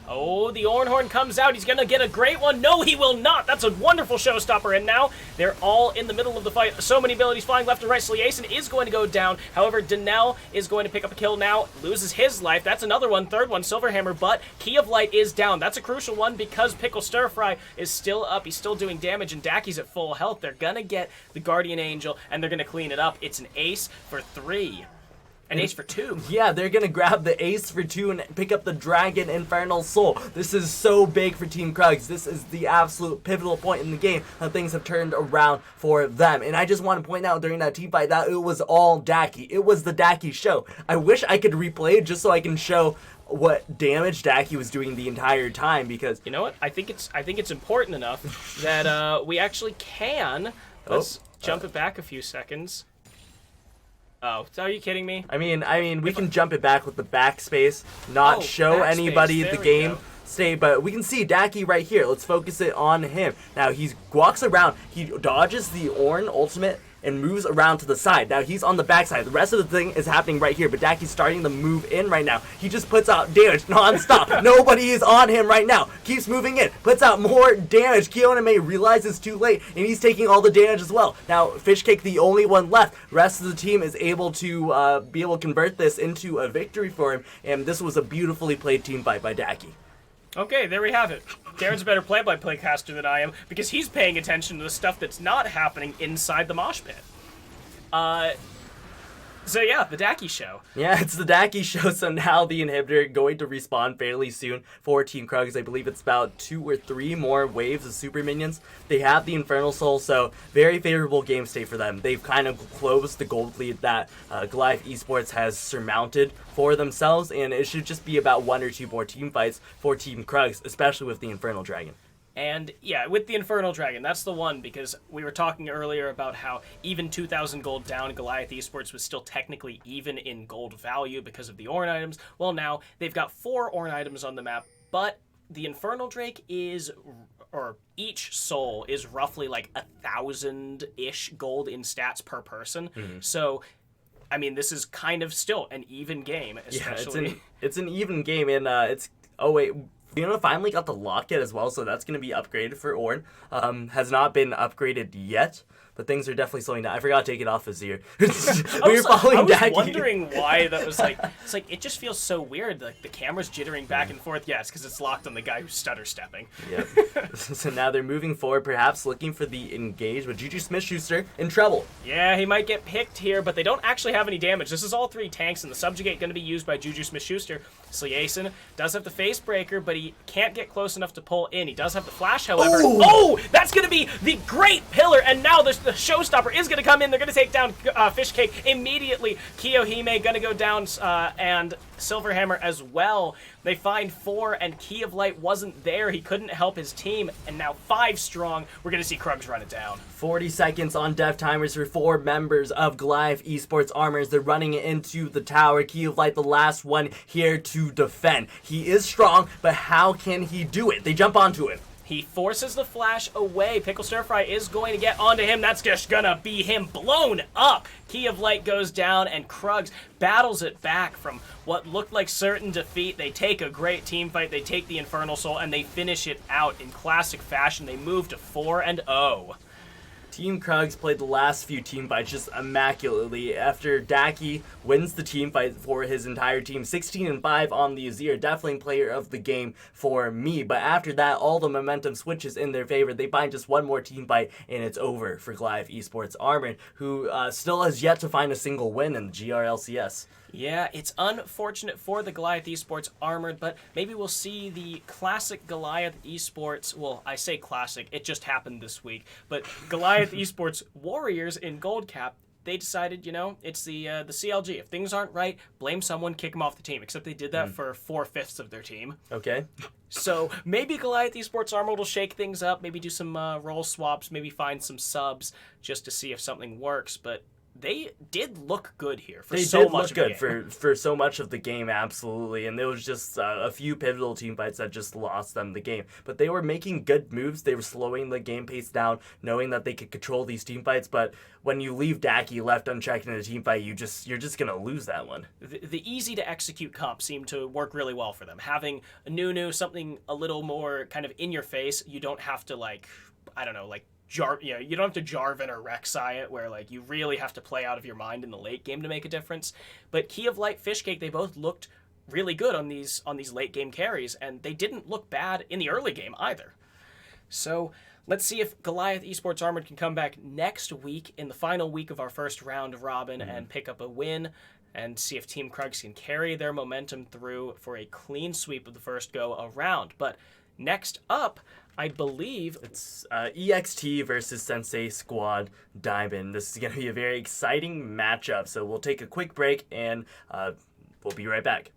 Oh, the Ornhorn comes out. He's going to get a great one. No, he will not. That's a wonderful showstopper. And now they're all in the middle of the fight. So many abilities flying left and right. Sliason is going to go down. However, Denel is going to pick up a kill now. Loses his life. That's another one. Third one, Silverhammer. But Key of Light is down. That's a crucial one because Pickle Stir Fry is still up. He's still doing damage. And Daki's at full health. They're going to get the Guardian Angel. And they're going to clean it up. It's an ace for 3. An ace for 2. Yeah, they're going to grab the ace for 2 and pick up the Dragon Infernal Soul. This is so big for Team Krugs. This is the absolute pivotal point in the game that things have turned around for them. And I just want to point out during that team fight that it was all Daki. It was the Daki show. I wish I could replay it just so I can show what damage Daki was doing the entire time, because you know what? I think it's important enough that we actually can. Let's jump it back a few seconds. Oh, are you kidding me? I mean, we can jump it back with the backspace, not show backspace. anybody There the we game go. state, but we can see Daki right here. Let's focus it on him. Now, he walks around, he dodges the Ornn ultimate, and moves around to the side. Now, he's on the backside. The rest of the thing is happening right here, but Daki's starting to move in right now. He just puts out damage non-stop. Nobody is on him right now. Keeps moving in, puts out more damage. Kiyoname realizes too late, and he's taking all the damage as well. Now, Fishcake, the only one left. Rest of the team is able to convert this into a victory for him, and this was a beautifully played team fight by Daki. Okay, there we have it. Darren's a better play-by-play caster than I am because he's paying attention to the stuff that's not happening inside the mosh pit. So yeah, the Daki show. Yeah, it's the Daki show, so now the inhibitor going to respawn fairly soon for Team Krugs. I believe it's about 2 or 3 more waves of super minions. They have the Infernal Soul, so very favorable game state for them. They've kind of closed the gold lead that Goliath Esports has surmounted for themselves, and it should just be about 1 or 2 more team fights for Team Krugs, especially with the Infernal Dragon. And yeah, with the Infernal Dragon, that's the one, because we were talking earlier about how even 2,000 gold down, Goliath Esports was still technically even in gold value because of the Ornn items. Well, now they've got 4 Ornn items on the map, but the Infernal Drake is, or each soul is roughly like 1,000-ish gold in stats per person. Mm-hmm. So, I mean, this is kind of still an even game, especially. Yeah, it's an even game, and it's... Oh, wait... Fiona finally got the locket as well, so that's going to be upgraded for Ornn. Has not been upgraded yet, but things are definitely slowing down. I forgot to take it off Azir. We were following Daki. I was wondering why that was like. It's like it just feels so weird. Like the camera's jittering back and forth. Yeah, it's because it's locked on the guy who's stutter stepping. Yep. So now they're moving forward, perhaps looking for the engage with Juju Smith-Schuster in trouble. Yeah, he might get picked here, but they don't actually have any damage. This is all 3 tanks, and the subjugate going to be used by Juju Smith-Schuster. Sliason does have the face breaker, but he can't get close enough to pull in. He does have the flash, however. Ooh. Oh, that's going to be the great pillar, and now the showstopper is going to come in. They're going to take down Fishcake immediately. Kiyohime going to go down, and Silverhammer as well. They find 4, and Key of Light wasn't there. He couldn't help his team, and now 5 strong. We're going to see Krugs run it down. 40 seconds on death timers for 4 members of Goliath Esports Armors. They're running into the tower. Key of Light, the last one here to defend. He is strong, but how can he do it? They jump onto him. He forces the flash away. Pickle Stir Fry is going to get onto him. That's just gonna be him blown up. Key of Light goes down, and Krugs battles it back from what looked like certain defeat. They take a great team fight. They take the Infernal Soul, and they finish it out in classic fashion. They move to 4-0. Team Krugs played the last few team fights just immaculately. After Daki wins the team fight for his entire team, 16-5 on the Azir, definitely player of the game for me. But after that, all the momentum switches in their favor. They find just one more team fight, and it's over for Goliath Esports Armored, who still has yet to find a single win in the GRLCS. Yeah, it's unfortunate for the Goliath Esports Armored, but maybe we'll see the classic Goliath Esports, well, I say classic, it just happened this week, but Goliath Esports Warriors in Gold Cap they decided, it's the CLG. If things aren't right, blame someone, kick them off the team. Except they did that for 4/5 of their team. Okay. So maybe Goliath Esports Armored will shake things up, maybe do some role swaps, maybe find some subs just to see if something works. But they did look good here for so much of the game. For so much of the game, absolutely. And there was just a few pivotal team fights that just lost them the game. But they were making good moves. They were slowing the game pace down, knowing that they could control these team fights. But when you leave Daki left unchecked in a team fight, you're just gonna lose that one. The easy to execute comp seemed to work really well for them. Having a Nunu, something a little more kind of in your face. You don't have to you don't have to Jarvan or Rek'Sai it, where you really have to play out of your mind in the late game to make a difference. But Key of Light, Fishcake, they both looked really good on these late game carries, and they didn't look bad in the early game either. So let's see if Goliath Esports Armored can come back next week in the final week of our first round robin and pick up a win, and see if Team Krugs can carry their momentum through for a clean sweep of the first go around. But next up, I believe it's EXT versus Sensei Squad Diamond. This is going to be a very exciting matchup. So we'll take a quick break and we'll be right back.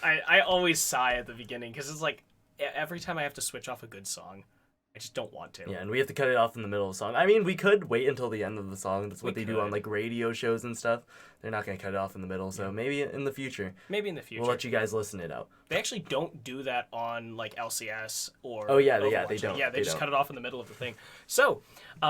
I always sigh at the beginning because it's like every time I have to switch off a good song, I just don't want to. Yeah, and we have to cut it off in the middle of the song. I mean, we could wait until the end of the song. That's what they do on like radio shows and stuff. They're not going to cut it off in the middle, so maybe in the future. Maybe in the future. We'll let you guys listen it out. They actually don't do that on like LCS or Oh yeah, Overwatch. they don't. Yeah, they just don't. cut it off in the middle of the thing. So,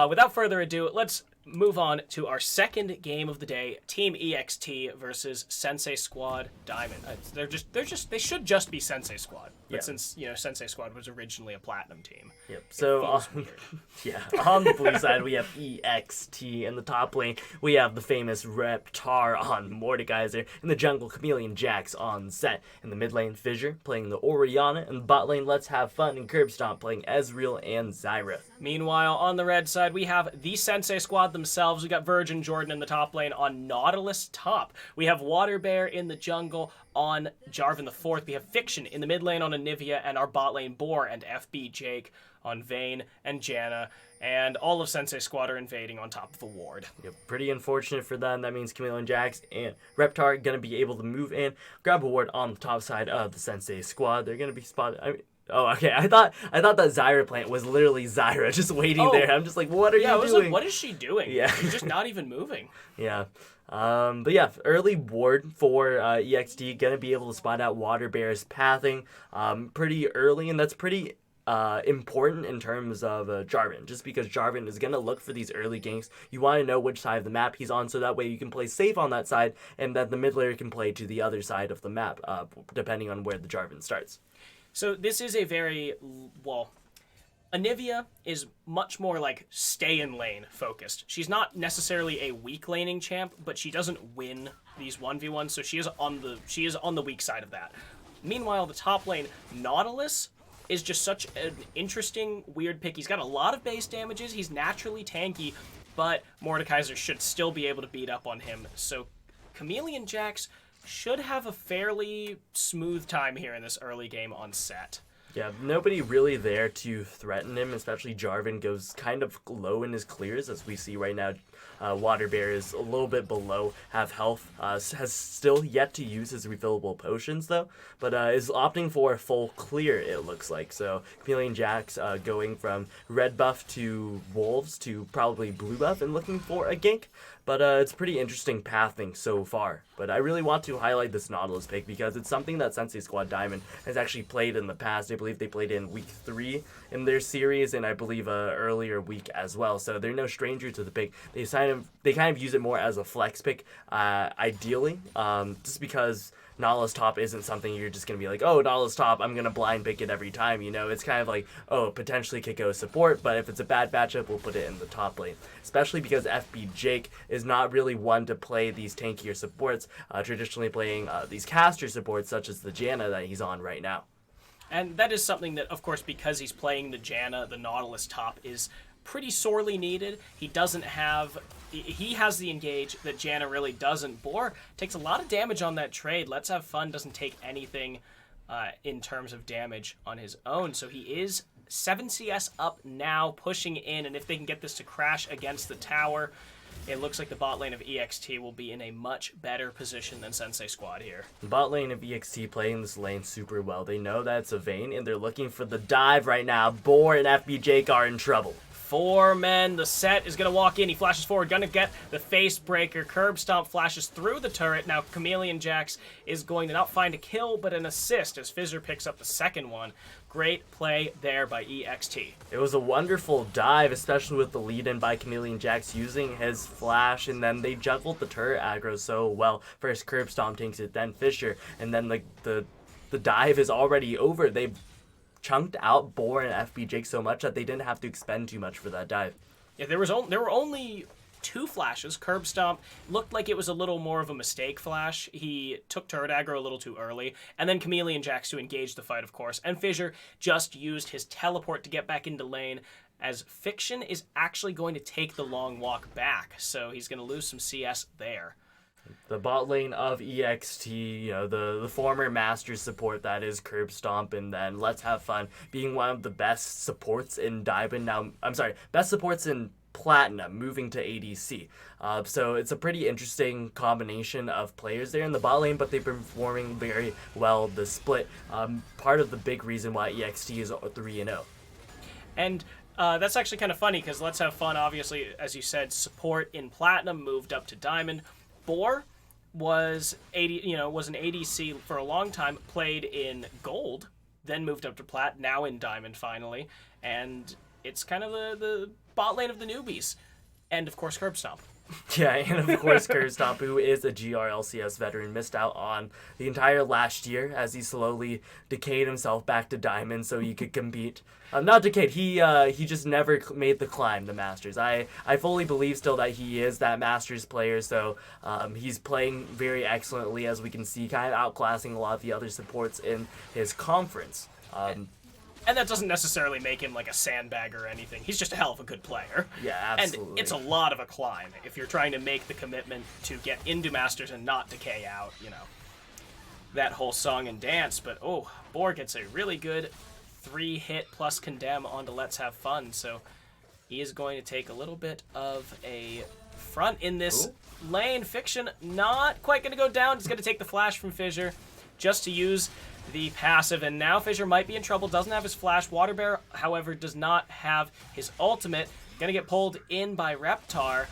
without further ado, let's move on to our second game of the day: Team EXT versus Sensei Squad Diamond. They should just be Sensei Squad. But since Sensei Squad was originally a platinum team. Yep. So on the blue side we have EXT. In the top lane we have the famous Reptar on Mordekaiser. In the jungle, Chameleon Jax on Set. In the mid lane, Fissure playing the Orianna. In the bot lane, Let's Have Fun and Curb Stomp playing Ezreal and Zyra. Meanwhile, on the red side, we have the Sensei Squad themselves. We got Virgin Jordan in the top lane on Nautilus top. We have Water Bear in the jungle on Jarvan the Fourth. We have Fiction in the mid lane on Anivia, and our bot lane Boar and FB Jake on Vayne and Janna. And all of Sensei Squad are invading on top of the ward. Yep, pretty unfortunate for them. That means Chameleon Jax and Reptar going to be able to move in, grab a ward on the top side of the Sensei Squad. They're going to be spotted. Oh, okay. I thought that Zyra plant was literally Zyra just waiting there. I'm just like, what are you doing? Like, what is she doing? Yeah. She's just not even moving. Yeah. But yeah, early ward for EXT, gonna be able to spot out Water Bear's pathing pretty early, and that's pretty important in terms of Jarvan, just because Jarvan is gonna look for these early ganks. You want to know which side of the map he's on, so that way you can play safe on that side, and that the mid laner can play to the other side of the map, depending on where the Jarvan starts. So this is a very, Anivia is much more like stay in lane focused. She's not necessarily a weak laning champ, but she doesn't win these 1v1s, so she is on the weak side of that. Meanwhile, the top lane, Nautilus, is just such an interesting, weird pick. He's got a lot of base damages, he's naturally tanky, but Mordekaiser should still be able to beat up on him. So Chameleon Jax should have a fairly smooth time here in this early game on Set. Yeah, nobody really there to threaten him, especially Jarvan goes kind of low in his clears, as we see right now. Water Bear is a little bit below half health, has still yet to use his refillable potions though, but is opting for a full clear, it looks like. So Chameleon Jax going from red buff to wolves to probably blue buff and looking for a gank. But it's pretty interesting pathing so far. But I really want to highlight this Nautilus pick because it's something that Sensei Squad Diamond has actually played in the past. I believe they played in week 3 in their series, and I believe earlier week as well. So they're no stranger to the pick. They kind of use it more as a flex pick, ideally, just because Nautilus top isn't something you're just going to be like, oh, Nautilus top, I'm going to blind pick it every time, It's kind of like, oh, potentially could go support, but if it's a bad matchup, we'll put it in the top lane. Especially because FB Jake is not really one to play these tankier supports, traditionally playing these caster supports such as the Janna that he's on right now. And that is something that, of course, because he's playing the Janna, the Nautilus top is pretty sorely needed. He has the engage that Janna really doesn't. Boar takes a lot of damage on that trade. Let's Have Fun doesn't take anything in terms of damage on his own. So he is 7 CS up now, pushing in, and if they can get this to crash against the tower, it looks like the bot lane of EXT will be in a much better position than Sensei Squad here. The bot lane of EXT playing this lane super well. They know that it's a Vayne, and they're looking for the dive right now. Boar and FB Jake are in trouble. 4 men. The Set is going to walk in. He flashes forward. Going to get the face breaker. Curb Stomp flashes through the turret. Now Chameleon Jax is going to not find a kill, but an assist as Fissure picks up the second one. Great play there by EXT. It was a wonderful dive, especially with the lead-in by Chameleon Jax using his flash, and then they juggled the turret aggro so well. First Curb Stomp takes it, then Fissure, and then the dive is already over. They chunked out Boar and FB Jake so much that they didn't have to expend too much for that dive. Yeah, there were only 2 flashes. Curb Stomp looked like it was a little more of a mistake flash. He took turret aggro a little too early, and then Chameleon Jax to engage the fight, of course, and Fissure just used his teleport to get back into lane, as Fiction is actually going to take the long walk back, so he's going to lose some CS there. The bot lane of EXT, the former Master support that is Curb Stomp, and then Let's Have Fun being one of the best supports in Diamond. Now, I'm sorry, best supports in Platinum moving to ADC. So it's a pretty interesting combination of players there in the bot lane, but they've been performing very well the split. Part of the big reason why EXT is 3-0. And that's actually kind of funny because Let's Have Fun, obviously, as you said, support in Platinum, moved up to Diamond. Boar was was an ADC for a long time, played in Gold, then moved up to Plat, now in Diamond finally, and it's kind of the bot lane of the newbies. And of course, Curb Stomp. Yeah, and of course, Kurstomp, who is a GRLCS veteran, missed out on the entire last year as he slowly decayed himself back to Diamond so he could compete. Not decayed, he just never made the climb to Masters. I fully believe still that he is that Masters player, so he's playing very excellently, as we can see, kind of outclassing a lot of the other supports in his conference. And that doesn't necessarily make him like a sandbag or anything. He's just a hell of a good player. Yeah, absolutely. And it's a lot of a climb if you're trying to make the commitment to get into Masters and not decay out, that whole song and dance. But, Boar gets a really good 3-hit plus condemn onto Let's Have Fun. So he is going to take a little bit of a front in this lane. Fiction not quite going to go down. He's going to take the flash from Fissure just to use the passive, and now Fissure might be in trouble. Doesn't have his flash. Water Bear, however, does not have his ultimate. Gonna get pulled in by Reptar.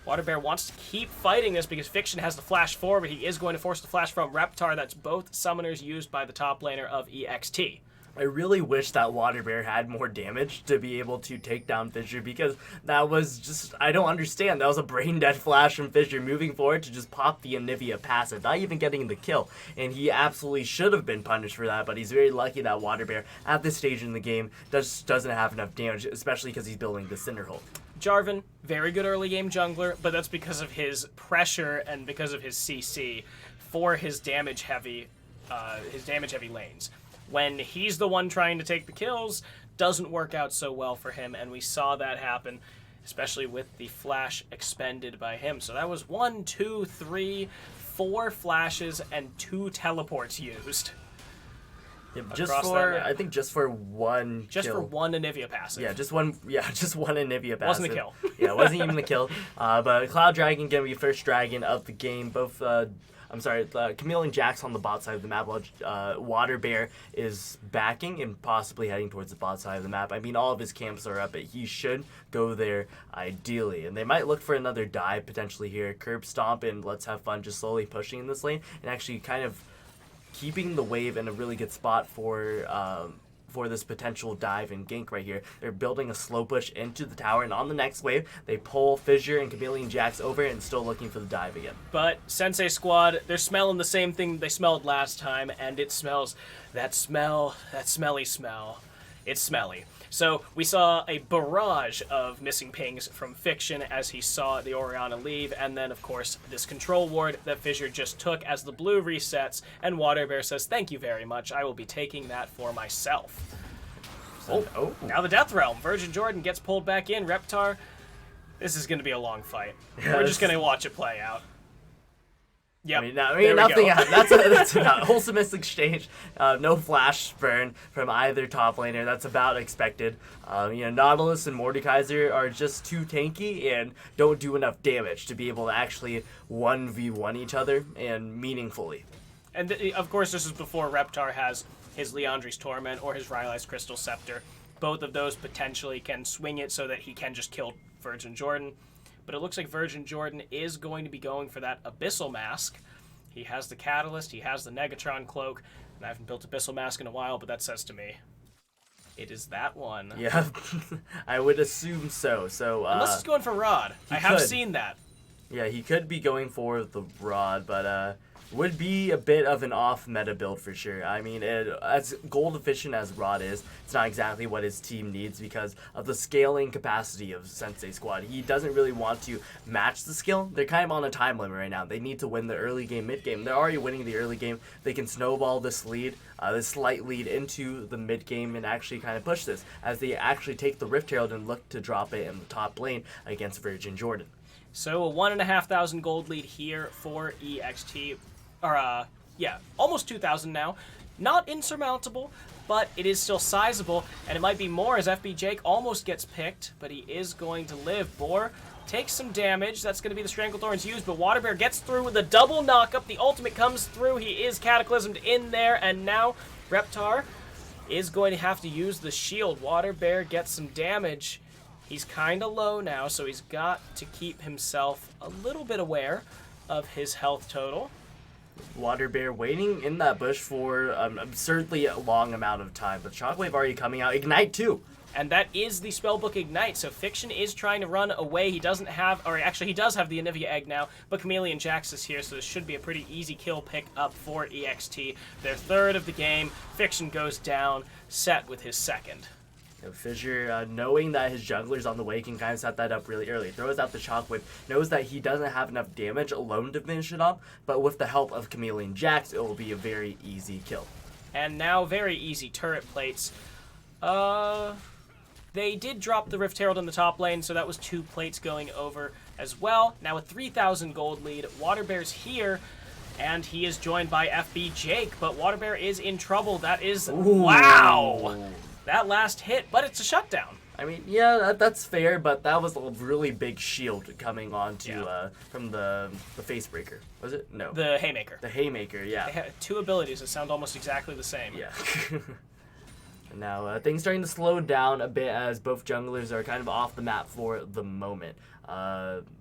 Water Bear wants to keep fighting this because Fiction has the flash forward. He is going to force the flash from Reptar. That's both summoners used by the top laner of EXT. I really wish that Water Bear had more damage to be able to take down Fissure, because that was just, I don't understand. That was a brain dead flash from Fissure moving forward to just pop the Anivia passive, not even getting the kill. And he absolutely should have been punished for that, but he's very lucky that Water Bear at this stage in the game just doesn't have enough damage, especially because he's building the Cinderhole. Jarvan, very good early game jungler, but that's because of his pressure and because of his CC for his damage heavy lanes. When he's the one trying to take the kills, doesn't work out so well for him, and we saw that happen, especially with the flash expended by him. So that was 1, 2, 3, 4 flashes and 2 teleports used. Yeah, I think just for one Just kill. for one Anivia passive. Just one Anivia passive. Wasn't a kill. Yeah, it wasn't even the kill. But Cloud Dragon gonna be first dragon of the game. Camille and Jax on the bot side of the map, while Water Bear is backing and possibly heading towards the bot side of the map. I mean, all of his camps are up, but he should go there ideally. And they might look for another dive potentially here. Curb Stomp and Let's Have Fun just slowly pushing in this lane and actually kind of keeping the wave in a really good spot for this potential dive and gank right here. They're building a slow push into the tower, and on the next wave, they pull Fissure and Chameleon Jax over and still looking for the dive again. But Sensei Squad, they're smelling the same thing they smelled last time, and it smells that smelly smell. It's smelly. So we saw a barrage of missing pings from Fiction as he saw the Orianna leave, and then, of course, this control ward that Fissure just took as the blue resets, and Water Bear says, "Thank you very much, I will be taking that for myself." Now the Death Realm. Virgin Jordan gets pulled back in. Reptar, this is going to be a long fight. Yeah, We're just going to watch it play out. Yep. Nothing happened. That's a wholesome exchange. No flash burn from either top laner. That's about expected. Nautilus and Mordekaiser are just too tanky and don't do enough damage to be able to actually 1v1 each other and meaningfully. And of course, this is before Reptar has his Liandry's Torment or his Rylai's Crystal Scepter. Both of those potentially can swing it so that he can just kill Virgin Jordan. But it looks like Virgin Jordan is going to be going for that Abyssal Mask. He has the Catalyst, he has the Negatron Cloak, and I haven't built Abyssal Mask in a while, but that says to me, it is that one. Yeah, I would assume so. Unless he's going for Rod. I have seen that. Yeah, he could be going for the Rod, but would be a bit of an off-meta build for sure. I mean, as gold efficient as Rod is, it's not exactly what his team needs because of the scaling capacity of Sensei Squad. He doesn't really want to match the skill. They're kind of on a time limit right now. They need to win the early game, mid game. They're already winning the early game. They can snowball this lead, this slight lead into the mid game and actually kind of push this as they actually take the Rift Herald and look to drop it in the top lane against Virgin Jordan. So a 1,500 gold lead here for EXT. Almost 2,000 now. Not insurmountable, but it is still sizable, and it might be more as FB Jake almost gets picked, but he is going to live. Boar takes some damage. That's going to be the Stranglethorns used, but Water Bear gets through with a double knockup. The ultimate comes through. He is cataclysmed in there, and now Reptar is going to have to use the shield. Water Bear gets some damage. He's kind of low now, so he's got to keep himself a little bit aware of his health total. Water Bear waiting in that bush for an absurdly long amount of time, but Shockwave already coming out. Ignite too! And that is the Spellbook Ignite, so Fiction is trying to run away. He doesn't have, or actually he does have the Anivia Egg now, but Chameleon Jax is here, so this should be a pretty easy kill pick up for EXT. Their third of the game. Fiction goes down, Set with his second. Fissure, knowing that his jungler's on the way, can kind of set that up really early. Throws out the Shockwave, knows that he doesn't have enough damage alone to finish it off, but with the help of Chameleon Jax, it will be a very easy kill. And now very easy turret plates. They did drop the Rift Herald in the top lane, so that was 2 plates going over as well. Now a 3,000 gold lead. Water Bear's here, and he is joined by FB Jake, but Water Bear is in trouble. That is... Ooh. Wow! That last hit, but it's a shutdown. I mean, yeah, that's fair, but that was a really big shield coming on to, from the Facebreaker. Was it? No. The Haymaker. The Haymaker, yeah. They have 2 abilities that sound almost exactly the same. Yeah. Now, things starting to slow down a bit as both junglers are kind of off the map for the moment.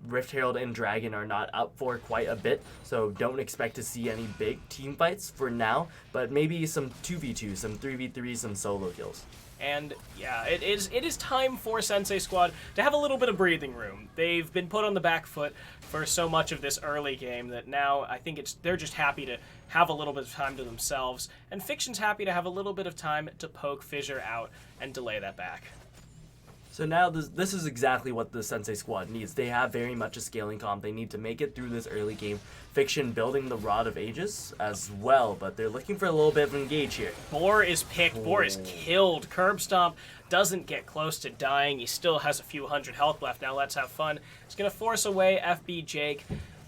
Rift Herald and Dragon are not up for quite a bit, so don't expect to see any big team fights for now, but maybe some 2v2, some 3v3, some solo kills. And yeah, it is time for Sensei Squad to have a little bit of breathing room. They've been put on the back foot for so much of this early game that now I think they're just happy to have a little bit of time to themselves, and Fiction's happy to have a little bit of time to poke Fissure out and delay that back. So now this is exactly what the Sensei Squad needs. They have very much a scaling comp. They need to make it through this early game. Fiction building the Rod of Ages as well, but they're looking for a little bit of engage here. Boar is picked. Boar is killed. Curb Stomp doesn't get close to dying. He still has a few hundred health left. Now let's have fun. It's going to force away FB Jake.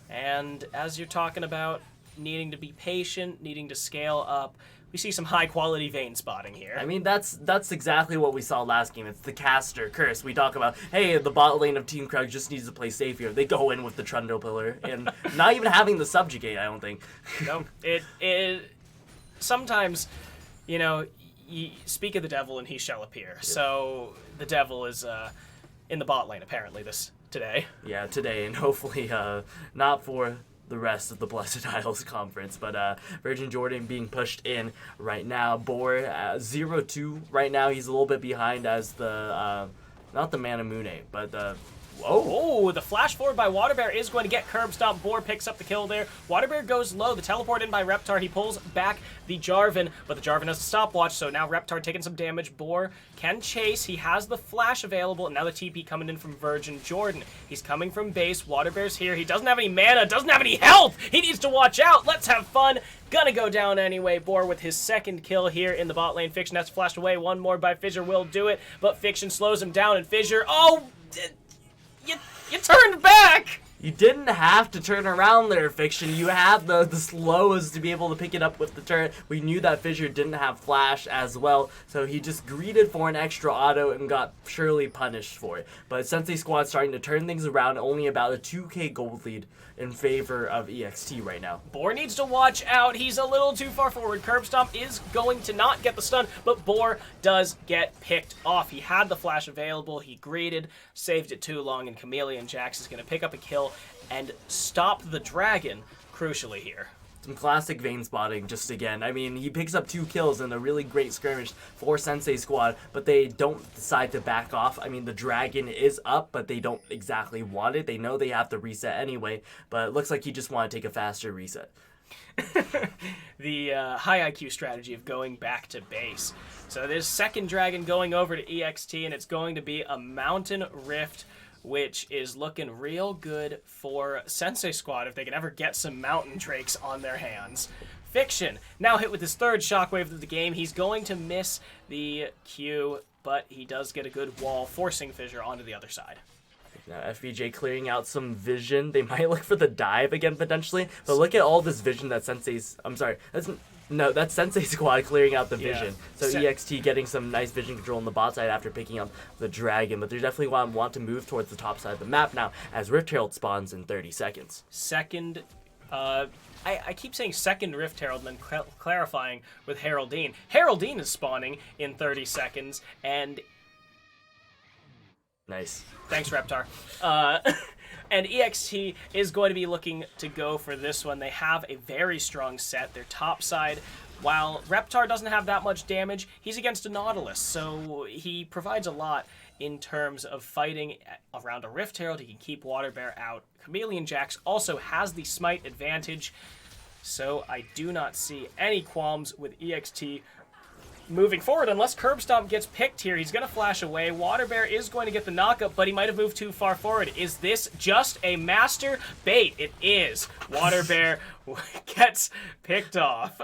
And as you're talking about needing to be patient, needing to scale up, we see some high-quality vein spotting here. I mean, that's exactly what we saw last game. It's the caster curse. We talk about, hey, the bot lane of Team Krug just needs to play safe here. They go in with the Trundle Pillar, and not even having the Subjugate, I don't think. No, it sometimes, you know, you speak of the devil and he shall appear. Yeah. So the devil is in the bot lane, apparently, today. Yeah, today, and hopefully not for the rest of the Blessed Isles conference, but Virgin Jordan being pushed in right now. Boar 0-2 right now. He's a little bit behind as the not the Manamune, but the whoa! The flash forward by Water Bear is going to get Curb Stomp. Boar picks up the kill there. Water Bear goes low. The teleport in by Reptar. He pulls back the Jarvan, but the Jarvan has a stopwatch, so now Reptar taking some damage. Boar can chase. He has the flash available, and now the TP coming in from Virgin Jordan. He's coming from base. Water Bear's here. He doesn't have any mana, doesn't have any health. He needs to watch out. Let's have fun. Gonna go down anyway. Boar with his second kill here in the bot lane. Fiction has flashed away. One more by Fissure will do it, but Fiction slows him down, and Fissure, You turned back! You didn't have to turn around there, Fiction. You had the slows to be able to pick it up with the turret. We knew that Fissure didn't have flash as well, so he just greeted for an extra auto and got surely punished for it. But Sensei Squad starting to turn things around, only about a 2k gold lead in favor of EXT right now. Boar needs to watch out. He's a little too far forward. Curb Stomp is going to not get the stun, but Boar does get picked off. He had the flash available. He greeted, saved it too long, and Chameleon Jax is going to pick up a kill and stop the dragon, crucially here. Some classic vein spotting, just again. I mean, he picks up 2 kills in a really great skirmish for Sensei Squad, but they don't decide to back off. I mean, the dragon is up, but they don't exactly want it. They know they have to reset anyway, but it looks like he just want to take a faster reset. The high IQ strategy of going back to base. So there's second dragon going over to EXT, and it's going to be a Mountain Rift, which is looking real good for Sensei Squad if they can ever get some Mountain Drakes on their hands. Fiction, now hit with his third shockwave of the game. He's going to miss the Q, but he does get a good wall, forcing Fissure onto the other side. Now FVJ clearing out some vision. They might look for the dive again potentially, but look at all this vision that Sensei's... I'm sorry, that's No, that's Sensei Squad clearing out the Yeah. vision. So EXT getting some nice vision control on the bot side after picking up the dragon, but they definitely want to move towards the top side of the map now as Rift Herald spawns in 30 seconds. Second, I keep saying second Rift Herald and then clarifying with Heraldine. Heraldine is spawning in 30 seconds, and Nice. thanks, Reptar. And EXT is going to be looking to go for this one. They have a very strong set. Their top side, while Reptar doesn't have that much damage, he's against a Nautilus, so he provides a lot in terms of fighting around a Rift Herald. He can keep Water Bear out. Chameleon Jax also has the smite advantage, so I do not see any qualms with EXT moving forward, unless Curb Stomp gets picked here. He's going to flash away. Water Bear is going to get the knockup, but he might have moved too far forward. Is this just a master bait? It is. Water Bear gets picked off.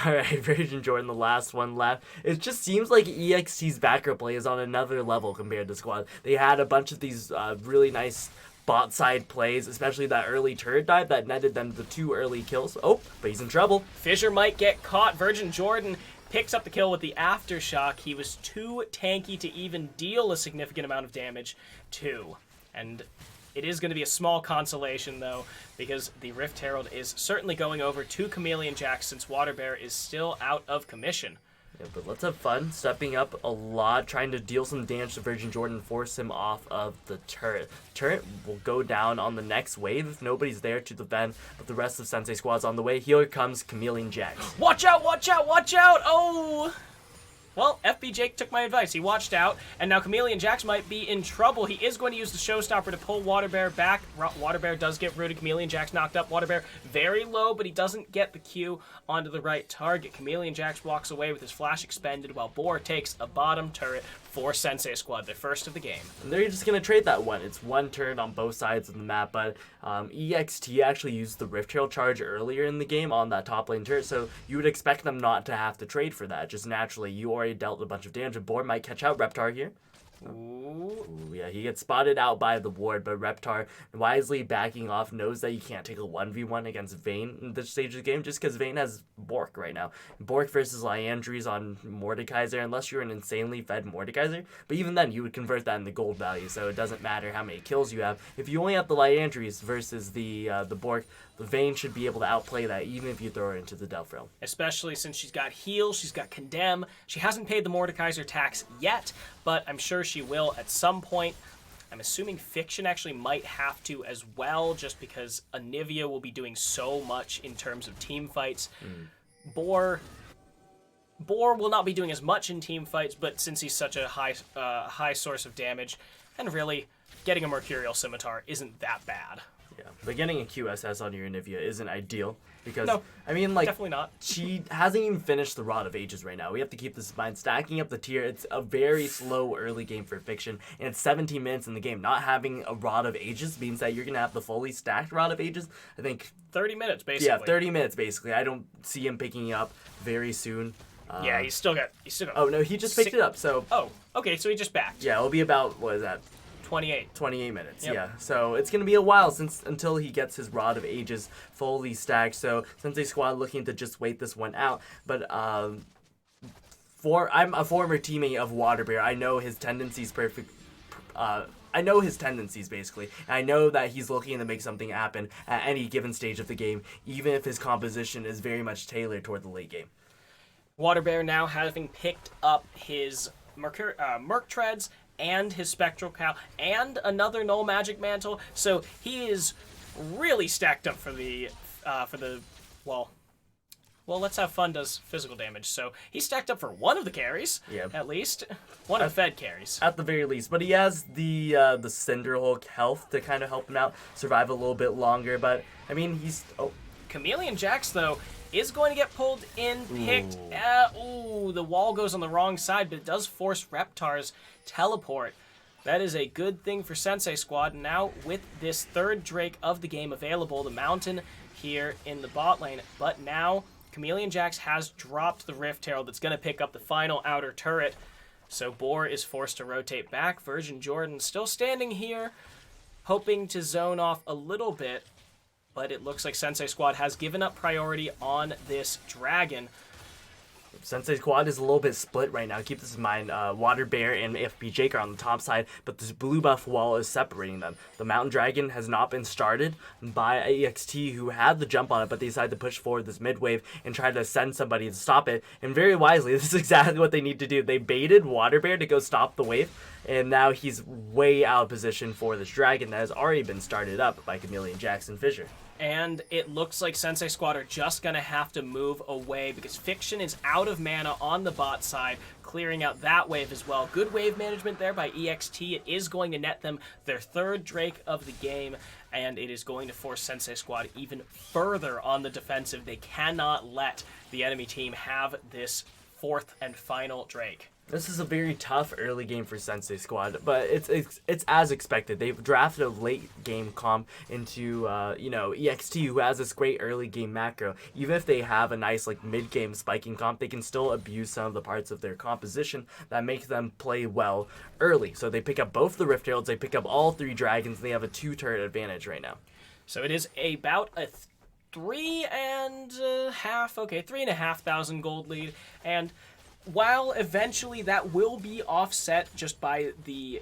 All right, Virgin Jordan, the last one left. It just seems like EXT's backer play is on another level compared to Squad. They had a bunch of these really nice bot side plays, especially that early turret dive that netted them the 2 early kills. Oh, but he's in trouble. Fissure might get caught. Virgin Jordan picks up the kill with the Aftershock. He was too tanky to even deal a significant amount of damage to. And it is going to be a small consolation, though, because the Rift Herald is certainly going over to Chameleon Jax since Water Bear is still out of commission. Yeah, but let's have fun, stepping up a lot, trying to deal some damage to Virgin Jordan, force him off of the turret. Turret will go down on the next wave if nobody's there to defend, but the rest of Sensei Squad's on the way. Here comes Chameleon Jax. Watch out, watch out, watch out! Oh! Well, FB Jake took my advice. He watched out, and now Chameleon Jax might be in trouble. He is going to use the Showstopper to pull Water Bear back. Water Bear does get rooted. Chameleon Jax knocked up. Water Bear very low, but he doesn't get the Q onto the right target. Chameleon Jax walks away with his flash expended, while Boar takes a bottom turret for Sensei Squad, their first of the game. And they're just going to trade that one. It's one turret on both sides of the map, but EXT actually used the Rift Trail charge earlier in the game on that top lane turret, so you would expect them not to have to trade for that. Just naturally, you already dealt a bunch of damage. Boar might catch out Reptar here. Ooh, yeah, he gets spotted out by the ward, but Reptar, wisely backing off, knows that you can't take a 1v1 against Vayne in this stage of the game, just because Vayne has Bork right now. Bork versus Liandry's on Mordekaiser, unless you're an insanely fed Mordekaiser, but even then, you would convert that into gold value, so it doesn't matter how many kills you have. If you only have the Liandry's versus the Bork, the Vayne should be able to outplay that, even if you throw her into the Delph Realm. Especially since she's got Heal, she's got Condemn. She hasn't paid the Mordekaiser tax yet, but I'm sure she will at some point. I'm assuming Fiction actually might have to as well, just because Anivia will be doing so much in terms of team fights. Boar will not be doing as much in team fights, but since he's such a high source of damage, and really, getting a Mercurial Scimitar isn't that bad. Yeah, but getting a QSS on your Anivia isn't ideal because, No, I mean, like, definitely not. She hasn't even finished the Rod of Ages right now. We have to keep this in mind. Stacking up the tier, it's a very slow early game for Fiction, and it's 17 minutes in the game. Not having a Rod of Ages means that you're going to have the fully stacked Rod of Ages. I think 30 minutes, basically. Yeah, 30 minutes, basically. I don't see him picking it up very soon. Yeah, he's still got. Oh, no, he just picked it up, so... Oh, okay, so he just backed. Yeah, it'll be about, what is that? 28 minutes. Yep. Yeah, so it's gonna be a while until he gets his Rod of Ages fully stacked. So Sensei Squad looking to just wait this one out. But I'm a former teammate of Water Bear. I know his tendencies I know his tendencies, basically. And I know that he's looking to make something happen at any given stage of the game, even if his composition is very much tailored toward the late game. Water Bear now having picked up his Merc Treads and his Spectral Cow and another Null Magic Mantle, so he is really stacked up for the well, Let's Have Fun does physical damage, so he's stacked up for one of the carries, at least. One of the fed carries. At the very least, but he has the Cinderhulk health to kind of help him out, survive a little bit longer, but, I mean, he's... Oh. Chameleon Jax, though, is going to get pulled in, picked. The wall goes on the wrong side, but it does force Reptar's teleport. That is a good thing for Sensei Squad. Now, with this third Drake of the game available, the Mountain here in the bot lane, but now Chameleon Jax has dropped the Rift Herald that's going to pick up the final outer turret. So Boar is forced to rotate back. Virgin Jordan still standing here, hoping to zone off a little bit. But it looks like Sensei Squad has given up priority on this dragon. Sensei Squad is a little bit split right now. Keep this in mind. Water Bear and FP Jake are on the top side, but this blue buff wall is separating them. The Mountain Dragon has not been started by EXT, who had the jump on it, but they decided to push forward this mid wave and try to send somebody to stop it. And very wisely, this is exactly what they need to do. They baited Water Bear to go stop the wave, and now he's way out of position for this dragon that has already been started up by Chameleon Jackson Fissure. And it looks like Sensei Squad are just going to have to move away because Fiction is out of mana on the bot side, clearing out that wave as well. Good wave management there by EXT. It is going to net them their third Drake of the game, and it is going to force Sensei Squad even further on the defensive. They cannot let the enemy team have this fourth and final Drake. This is a very tough early game for Sensei Squad, but it's as expected. They've drafted a late game comp into EXT, who has this great early game macro. Even if they have a nice mid game spiking comp, they can still abuse some of the parts of their composition that make them play well early. So they pick up both the Rift Heralds, they pick up all 3 dragons, and they have a 2-turret advantage right now. So it is about a 3,500 gold lead, and while eventually that will be offset just by the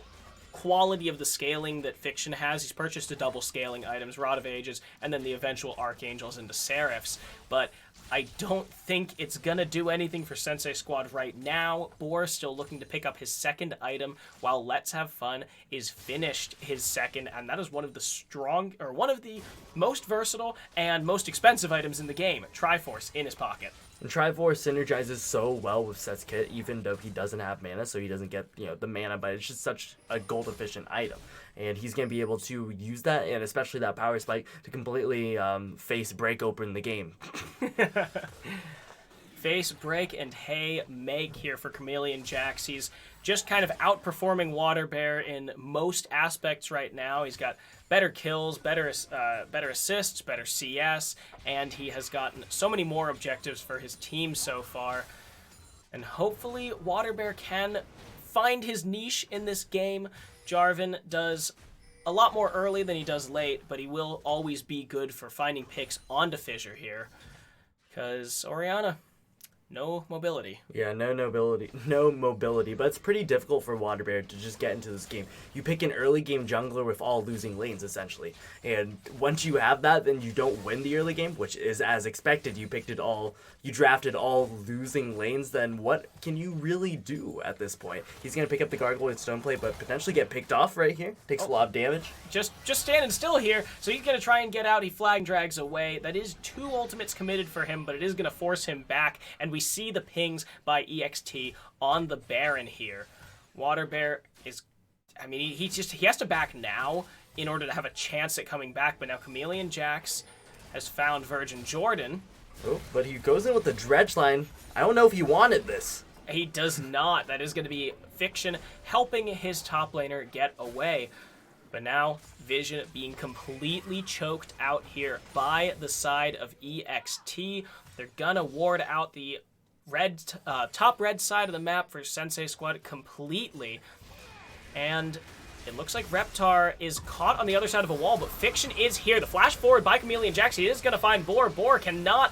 quality of the scaling that Fiction has. He's purchased a double scaling items, Rod of Ages, and then the eventual Archangels into Seraphs. But I don't think it's going to do anything for Sensei Squad right now. Boar still looking to pick up his second item, while Let's Have Fun is finished his second, and that is one of the most versatile and most expensive items in the game, Triforce in his pocket. And Triforce synergizes so well with Set's kit, even though he doesn't have mana, so he doesn't get the mana, but it's just such a gold efficient item. And he's going to be able to use that, and especially that power spike, to completely face break open the game. Face break and hey make here for Chameleon Jax. He's just kind of outperforming Water Bear in most aspects right now. He's got better kills, better assists, better CS, and he has gotten so many more objectives for his team so far. And hopefully Water Bear can find his niche in this game. Jarvan does a lot more early than he does late, but he will always be good for finding picks onto Fissure here. Because Orianna, no mobility. Yeah, no mobility, but it's pretty difficult for Water Bear to just get into this game. You pick an early game jungler with all losing lanes, essentially. And once you have that, then you don't win the early game, which is as expected. You drafted all losing lanes, then what can you really do at this point? He's going to pick up the Gargoyle Stoneplate, but potentially get picked off right here. Takes a lot of damage. Just standing still here, so he's going to try and get out. He flag drags away. That is 2 ultimates committed for him, but it is going to force him back, and we see the pings by EXT on the Baron here. Water Bear is, he has to back now in order to have a chance at coming back, but now Chameleon Jax has found Virgin Jordan. Oh, but he goes in with the dredge line. I don't know if he wanted this. He does not. That is going to be Fiction helping his top laner get away. But now Vision being completely choked out here by the side of EXT. They're going to ward out the top red side of the map for Sensei Squad completely. And it looks like Reptar is caught on the other side of a wall, but Fiction is here. The flash forward by Chameleon Jax. He is going to find Boar. Boar cannot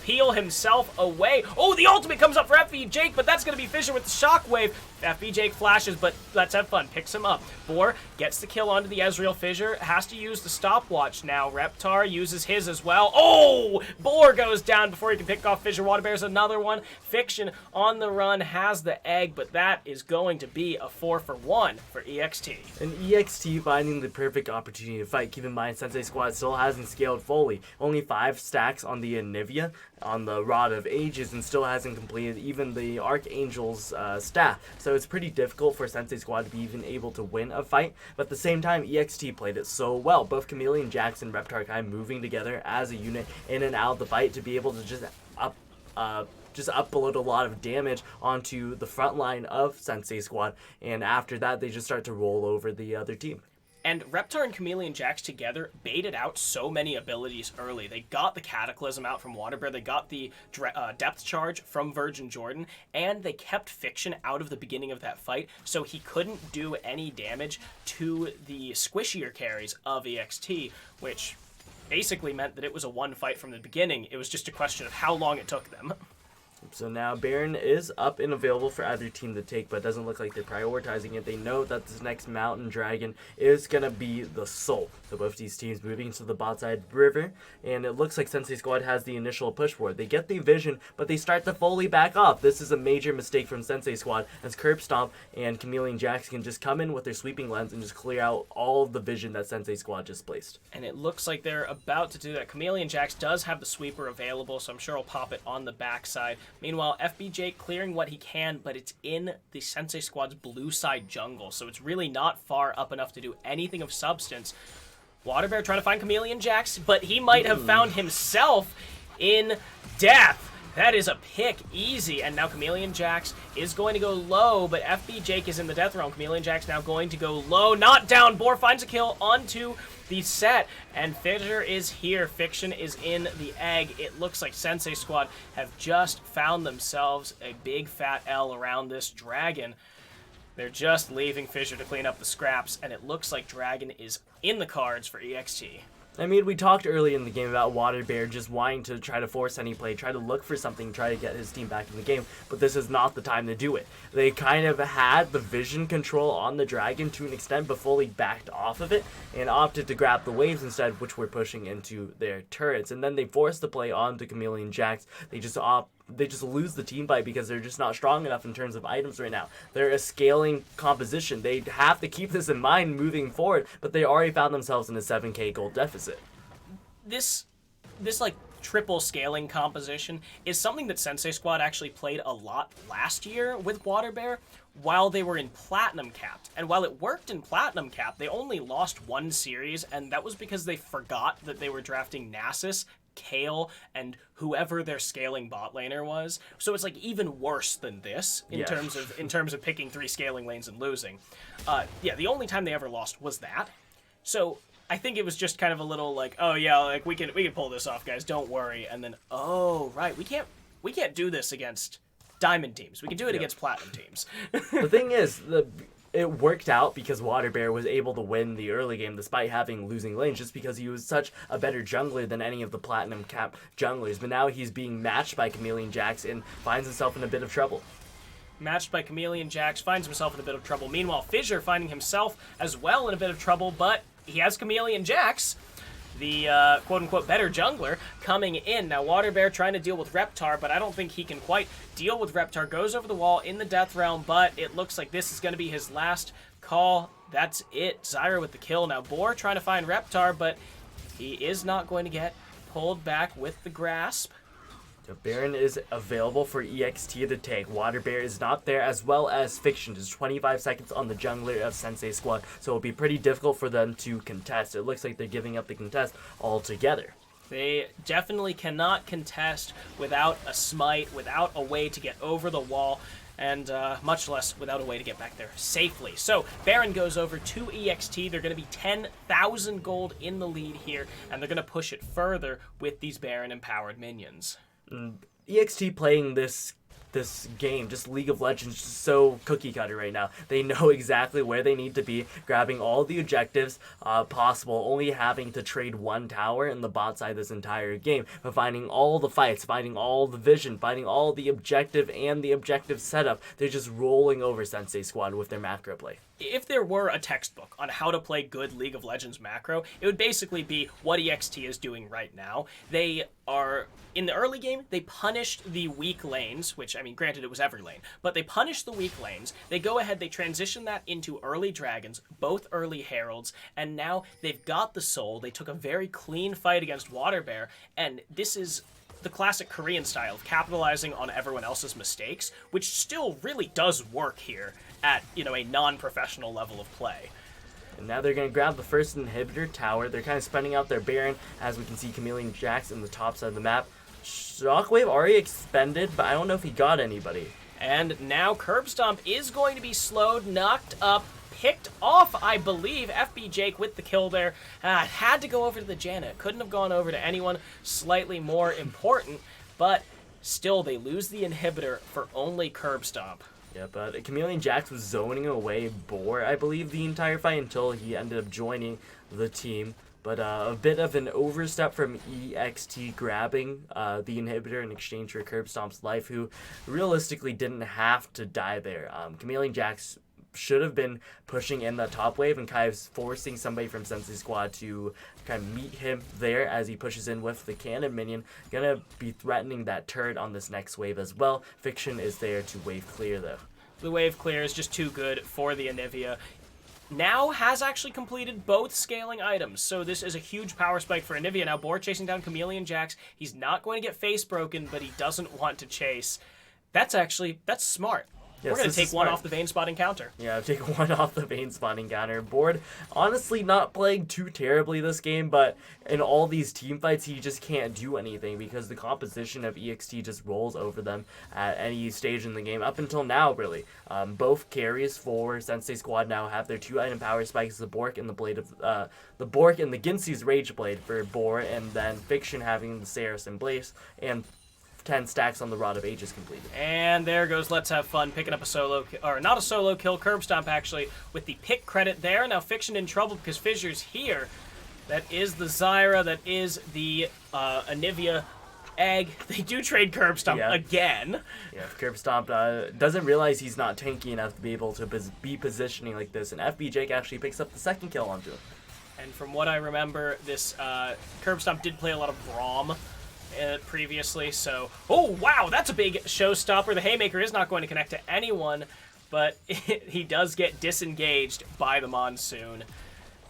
peel himself away. Oh, the ultimate comes up for FB Jake, but that's going to be Fissure with the shockwave. FB Jake flashes, but Let's Have Fun picks him up. Boar gets the kill onto the Ezreal. Fissure has to use the stopwatch now. Reptar uses his as well. Oh, Boar goes down before he can pick off Fissure. Water Bear's another one. Fiction on the run has the egg, but that is going to be a 4-for-1 for EXT. And EXT finding the perfect opportunity to fight. Keep in mind, Sensei Squad still hasn't scaled fully. Only 5 stacks on the Anivia, on the Rod of Ages, and still hasn't completed even the Archangel's staff. So it's pretty difficult for Sensei Squad to be even able to win a fight. But at the same time, EXT played it so well. Both Chameleon Jax and Reptar kind of moving together as a unit in and out of the fight to be able to just upload a lot of damage onto the front line of Sensei Squad. And after that, they just start to roll over the other team. And Reptar and Chameleon Jax together baited out so many abilities early. They got the Cataclysm out from Water Bear, they got the Depth Charge from Virgin Jordan, and they kept Fiction out of the beginning of that fight, so he couldn't do any damage to the squishier carries of EXT, which basically meant that it was a one fight from the beginning. It was just a question of how long it took them. So now Baron is up and available for either team to take, but it doesn't look like they're prioritizing it. They know that this next Mountain Dragon is going to be the Soul. So both these teams moving to the bot side river, and it looks like Sensei Squad has the initial push for it. They get the vision, but they start to fully back off. This is a major mistake from Sensei Squad, as Curb Stomp and Chameleon Jax can just come in with their sweeping lens and just clear out all of the vision that Sensei Squad just placed. And it looks like they're about to do that. Chameleon Jax does have the sweeper available, so I'm sure he'll pop it on the backside. Meanwhile, FBJ clearing what he can, but it's in the Sensei Squad's blue side jungle, so it's really not far up enough to do anything of substance. Waterbear trying to find Chameleon Jax, but he might have found himself in death. That is a pick, easy, and now Chameleon Jax is going to go low, but FBJ is in the death realm. Chameleon Jax now going to go low, not down. Boar finds a kill onto the set, and Fissure is here. Fiction is in the egg. It looks like Sensei Squad have just found themselves a big fat L around this dragon. They're just leaving Fissure to clean up the scraps, and it looks like Dragon is in the cards for EXT. I mean, we talked early in the game about Water Bear just wanting to try to force any play, try to look for something, try to get his team back in the game, but this is not the time to do it. They kind of had the vision control on the Dragon to an extent, but fully backed off of it and opted to grab the waves instead, which were pushing into their turrets. And then they forced the play onto Chameleon Jax. They just lose the team fight because they're just not strong enough in terms of items right now. They're a scaling composition. They have to keep this in mind moving forward, but they already found themselves in a 7k gold deficit. This like triple scaling composition is something that Sensei Squad actually played a lot last year with Water Bear while they were in Platinum Capped. And while it worked in Platinum Capped, they only lost one series, and that was because they forgot that they were drafting Nasus, Kale, and whoever their scaling bot laner was. So it's like even worse than this in terms of picking 3 scaling lanes and losing. Yeah, the only time they ever lost was that. So I think it was just kind of a little like, oh yeah, like we can pull this off, guys, don't worry. And then, oh right, we can't do this against diamond teams. We can do it against platinum teams. The thing is, it worked out because Water Bear was able to win the early game despite having losing lanes, just because he was such a better jungler than any of the Platinum Cap junglers. But now he's being matched by Chameleon Jax and finds himself in a bit of trouble. Matched by Chameleon Jax, finds himself in a bit of trouble. Meanwhile, Fissure finding himself as well in a bit of trouble, but he has Chameleon Jax, the quote-unquote better jungler, coming in. Now, Water Bear trying to deal with Reptar, but I don't think he can quite deal with Reptar. Goes over the wall in the Death Realm, but it looks like this is going to be his last call. That's it. Zyra with the kill. Now, Boar trying to find Reptar, but he is not going to get pulled back with the grasp. So Baron is available for EXT to take. Water Bear is not there, as well as Fiction. Just 25 seconds on the jungler of Sensei Squad, so it'll be pretty difficult for them to contest. It looks like they're giving up the contest altogether. They definitely cannot contest without a smite, without a way to get over the wall, and much less without a way to get back there safely. So Baron goes over to EXT. They're going to be 10,000 gold in the lead here, and they're going to push it further with these Baron-empowered minions. EXT playing this game, just League of Legends, just so cookie cutter right now. They know exactly where they need to be, grabbing all the objectives possible, only having to trade one tower in the bot side this entire game, but finding all the fights, finding all the vision, finding all the objective and the objective setup. They're just rolling over Sensei Squad with their macro play. If there were a textbook on how to play good League of Legends macro, it would basically be what EXT is doing right now. They are, in the early game, they punished the weak lanes, which, I mean, granted it was every lane, but they punished the weak lanes. They go ahead, they transition that into early dragons, both early heralds, and now they've got the soul. They took a very clean fight against Water Bear, and this is the classic Korean style of capitalizing on everyone else's mistakes, which still really does work here at, you know, a non-professional level of play. And now they're going to grab the first inhibitor tower. They're kind of spreading out their Baron, as we can see Chameleon Jax in the top side of the map. Shockwave already expended, but I don't know if he got anybody. And now Curb Stomp is going to be slowed, knocked up, picked off, I believe. FB Jake with the kill there. Had to go over to the Janet. Couldn't have gone over to anyone slightly more important, but still they lose the inhibitor for only Curb Stomp. Yeah, but Chameleon Jax was zoning away Boar, I believe, the entire fight until he ended up joining the team. But a bit of an overstep from EXT grabbing the inhibitor in exchange for Curb Stomp's life, who realistically didn't have to die there. Chameleon Jax should have been pushing in the top wave and kind of forcing somebody from Sensei Squad to kind of meet him there as he pushes in with the cannon minion. Gonna be threatening that turret on this next wave as well. Fiction is there to wave clear though. The wave clear is just too good for the Anivia. Now has actually completed both scaling items, so this is a huge power spike for Anivia. Now Boar chasing down Chameleon Jax. He's not going to get face broken, but he doesn't want to chase. That's smart. Yes, We're going to take one off the Vein Spot encounter. Yeah, take one off the Vein Spot encounter. Board, honestly, not playing too terribly this game, but in all these team fights, he just can't do anything because the composition of EXT just rolls over them at any stage in the game, up until now, really. Both carries for Sensei Squad now have their 2-item power spikes, the Bork and the Blade of the Bork and the Ginsu's Rage Blade for Boar, and then Fiction having the Saris and Blaze, and 10 stacks on the Rod of Ages completed. And there goes Let's Have Fun, picking up a solo, or not a solo kill, Curb Stomp actually, with the pick credit there. Now Fiction in trouble because Fissure's here. That is the Zyra, that is the Anivia egg. They do trade Curb Stomp again. Yeah, Curb Stomp doesn't realize he's not tanky enough to be able to be positioning like this, and FB Jake actually picks up the second kill onto him. And from what I remember, this Curb Stomp did play a lot of Braum previously, so oh wow, that's a big showstopper. The Haymaker is not going to connect to anyone, but he does get disengaged by the Monsoon.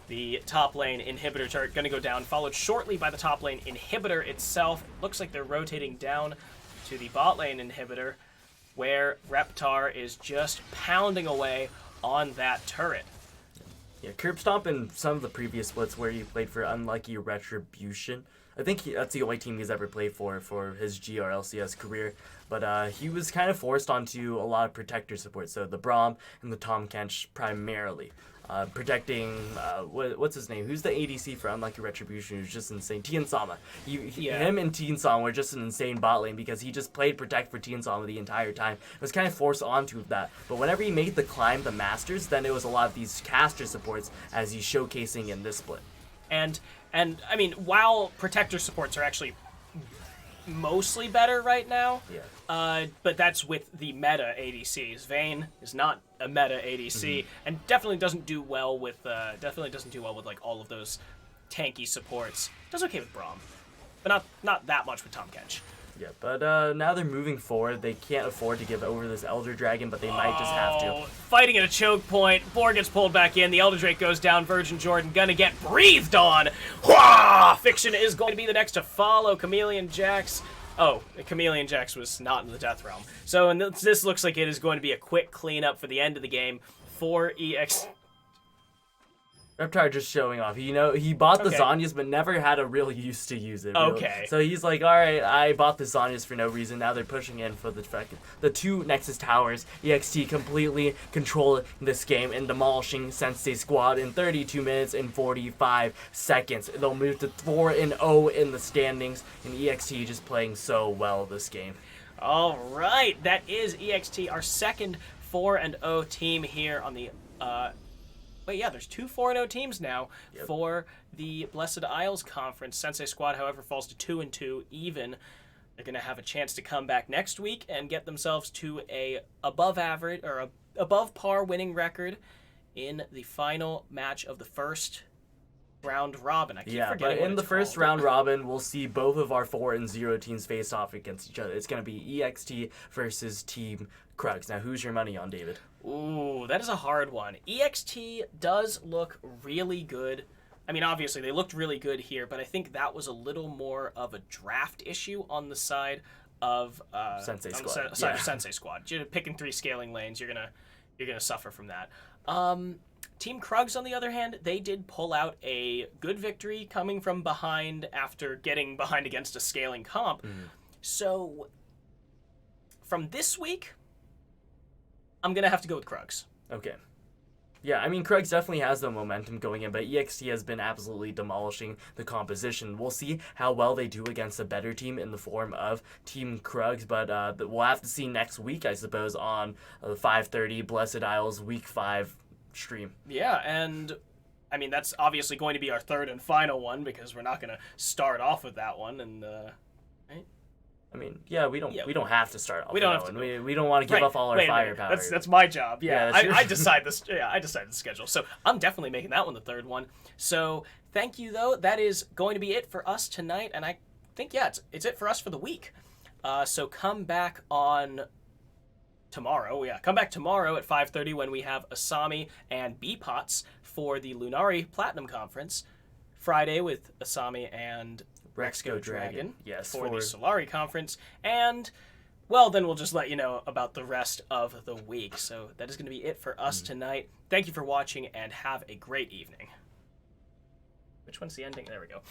The top lane inhibitor turret going to go down, followed shortly by the top lane inhibitor itself. Looks like they're rotating down to the bot lane inhibitor, where Reptar is just pounding away on that turret. Yeah, Curb Stomp in some of the previous splits where he played for Unlucky Retribution. I think that's the only team he's ever played for his GRLCS career. But he was kind of forced onto a lot of protector support, so the Braum and the Tom Kench primarily. Protecting, what's his name? Who's the ADC for Unlucky Retribution who's just insane? Tien Sama. Him and Tien Sama were just an insane bot lane because he just played Protect for Tien Sama the entire time. It was kind of forced onto that. But whenever he made the climb, the Masters, then it was a lot of these caster supports as he's showcasing in this split. And I mean, while protector supports are actually mostly better right now, but that's with the meta ADCs. Vayne is not a meta ADC, and definitely doesn't do well with like all of those tanky supports. Does okay with Braum, but not that much with Tom Kench. Yeah, but now they're moving forward. They can't afford to give over this Elder Dragon, but they might just have to. Fighting at a choke point. Boar gets pulled back in. The Elder Drake goes down. Virgin Jordan gonna get breathed on. Wah! Fiction is going to be the next to follow. Chameleon Jax. Oh, Chameleon Jax was not in the Death Realm. So and this looks like it is going to be a quick cleanup for the end of the game for EX. Reptar just showing off. He bought the Zhonya's, but never had a real use to use it. Really. Okay. So he's like, all right, I bought the Zhonya's for no reason. Now they're pushing in for the two Nexus Towers. EXT completely control this game and demolishing Sensei Squad in 32 minutes and 45 seconds. They'll move to 4-0 in the standings, and EXT just playing so well this game. All right, that is EXT, our second 4-0 team here on the. But yeah, there's two 4-0 teams now for the Blessed Isles Conference. Sensei Squad, however, falls to 2-2 even. They're going to have a chance to come back next week and get themselves to a above average or a above par winning record in the final match of the first round robin. I keep forgetting but in what the it's first called. round robin, we'll see both of our 4-0 teams face off against each other. It's going to be EXT versus Team Krugs. Now, who's your money on, David? Ooh, that is a hard one. EXT does look really good. I mean, obviously, they looked really good here, but I think that was a little more of a draft issue on the side of Sensei Squad. Sensei Squad. You're picking 3 scaling lanes. You're gonna suffer from that. Team Krugs, on the other hand, they did pull out a good victory coming from behind after getting behind against a scaling comp. So, from this week, I'm going to have to go with Krugs. Okay. Yeah, I mean, Krugs definitely has the momentum going in, but EXT has been absolutely demolishing the composition. We'll see how well they do against a better team in the form of Team Krugs, but we'll have to see next week, I suppose, on the 5:30 Blessed Isles Week 5 stream. Yeah, and I mean, that's obviously going to be our third and final one because we're not going to start off with that one. And right? I mean, yeah, we don't have to start off. We don't with have that to. one. We don't want to give Right. up all our Wait a minute. firepower. That's my job. Yeah, Yeah, that's I decide this. Yeah, I decide the schedule. So I'm definitely making that one the third one. So thank you though. That is going to be it for us tonight, and I think it's it for us for the week. So come back on tomorrow. Yeah, come back tomorrow at 5:30 when we have Asami and B-Pots for the Lunari Platinum Conference. Friday with Asami and Rexco Dragon. Yes, for the Solari Conference. And, well, then we'll just let you know about the rest of the week. So that is going to be it for us tonight. Thank you for watching and have a great evening. Which one's the ending? There we go.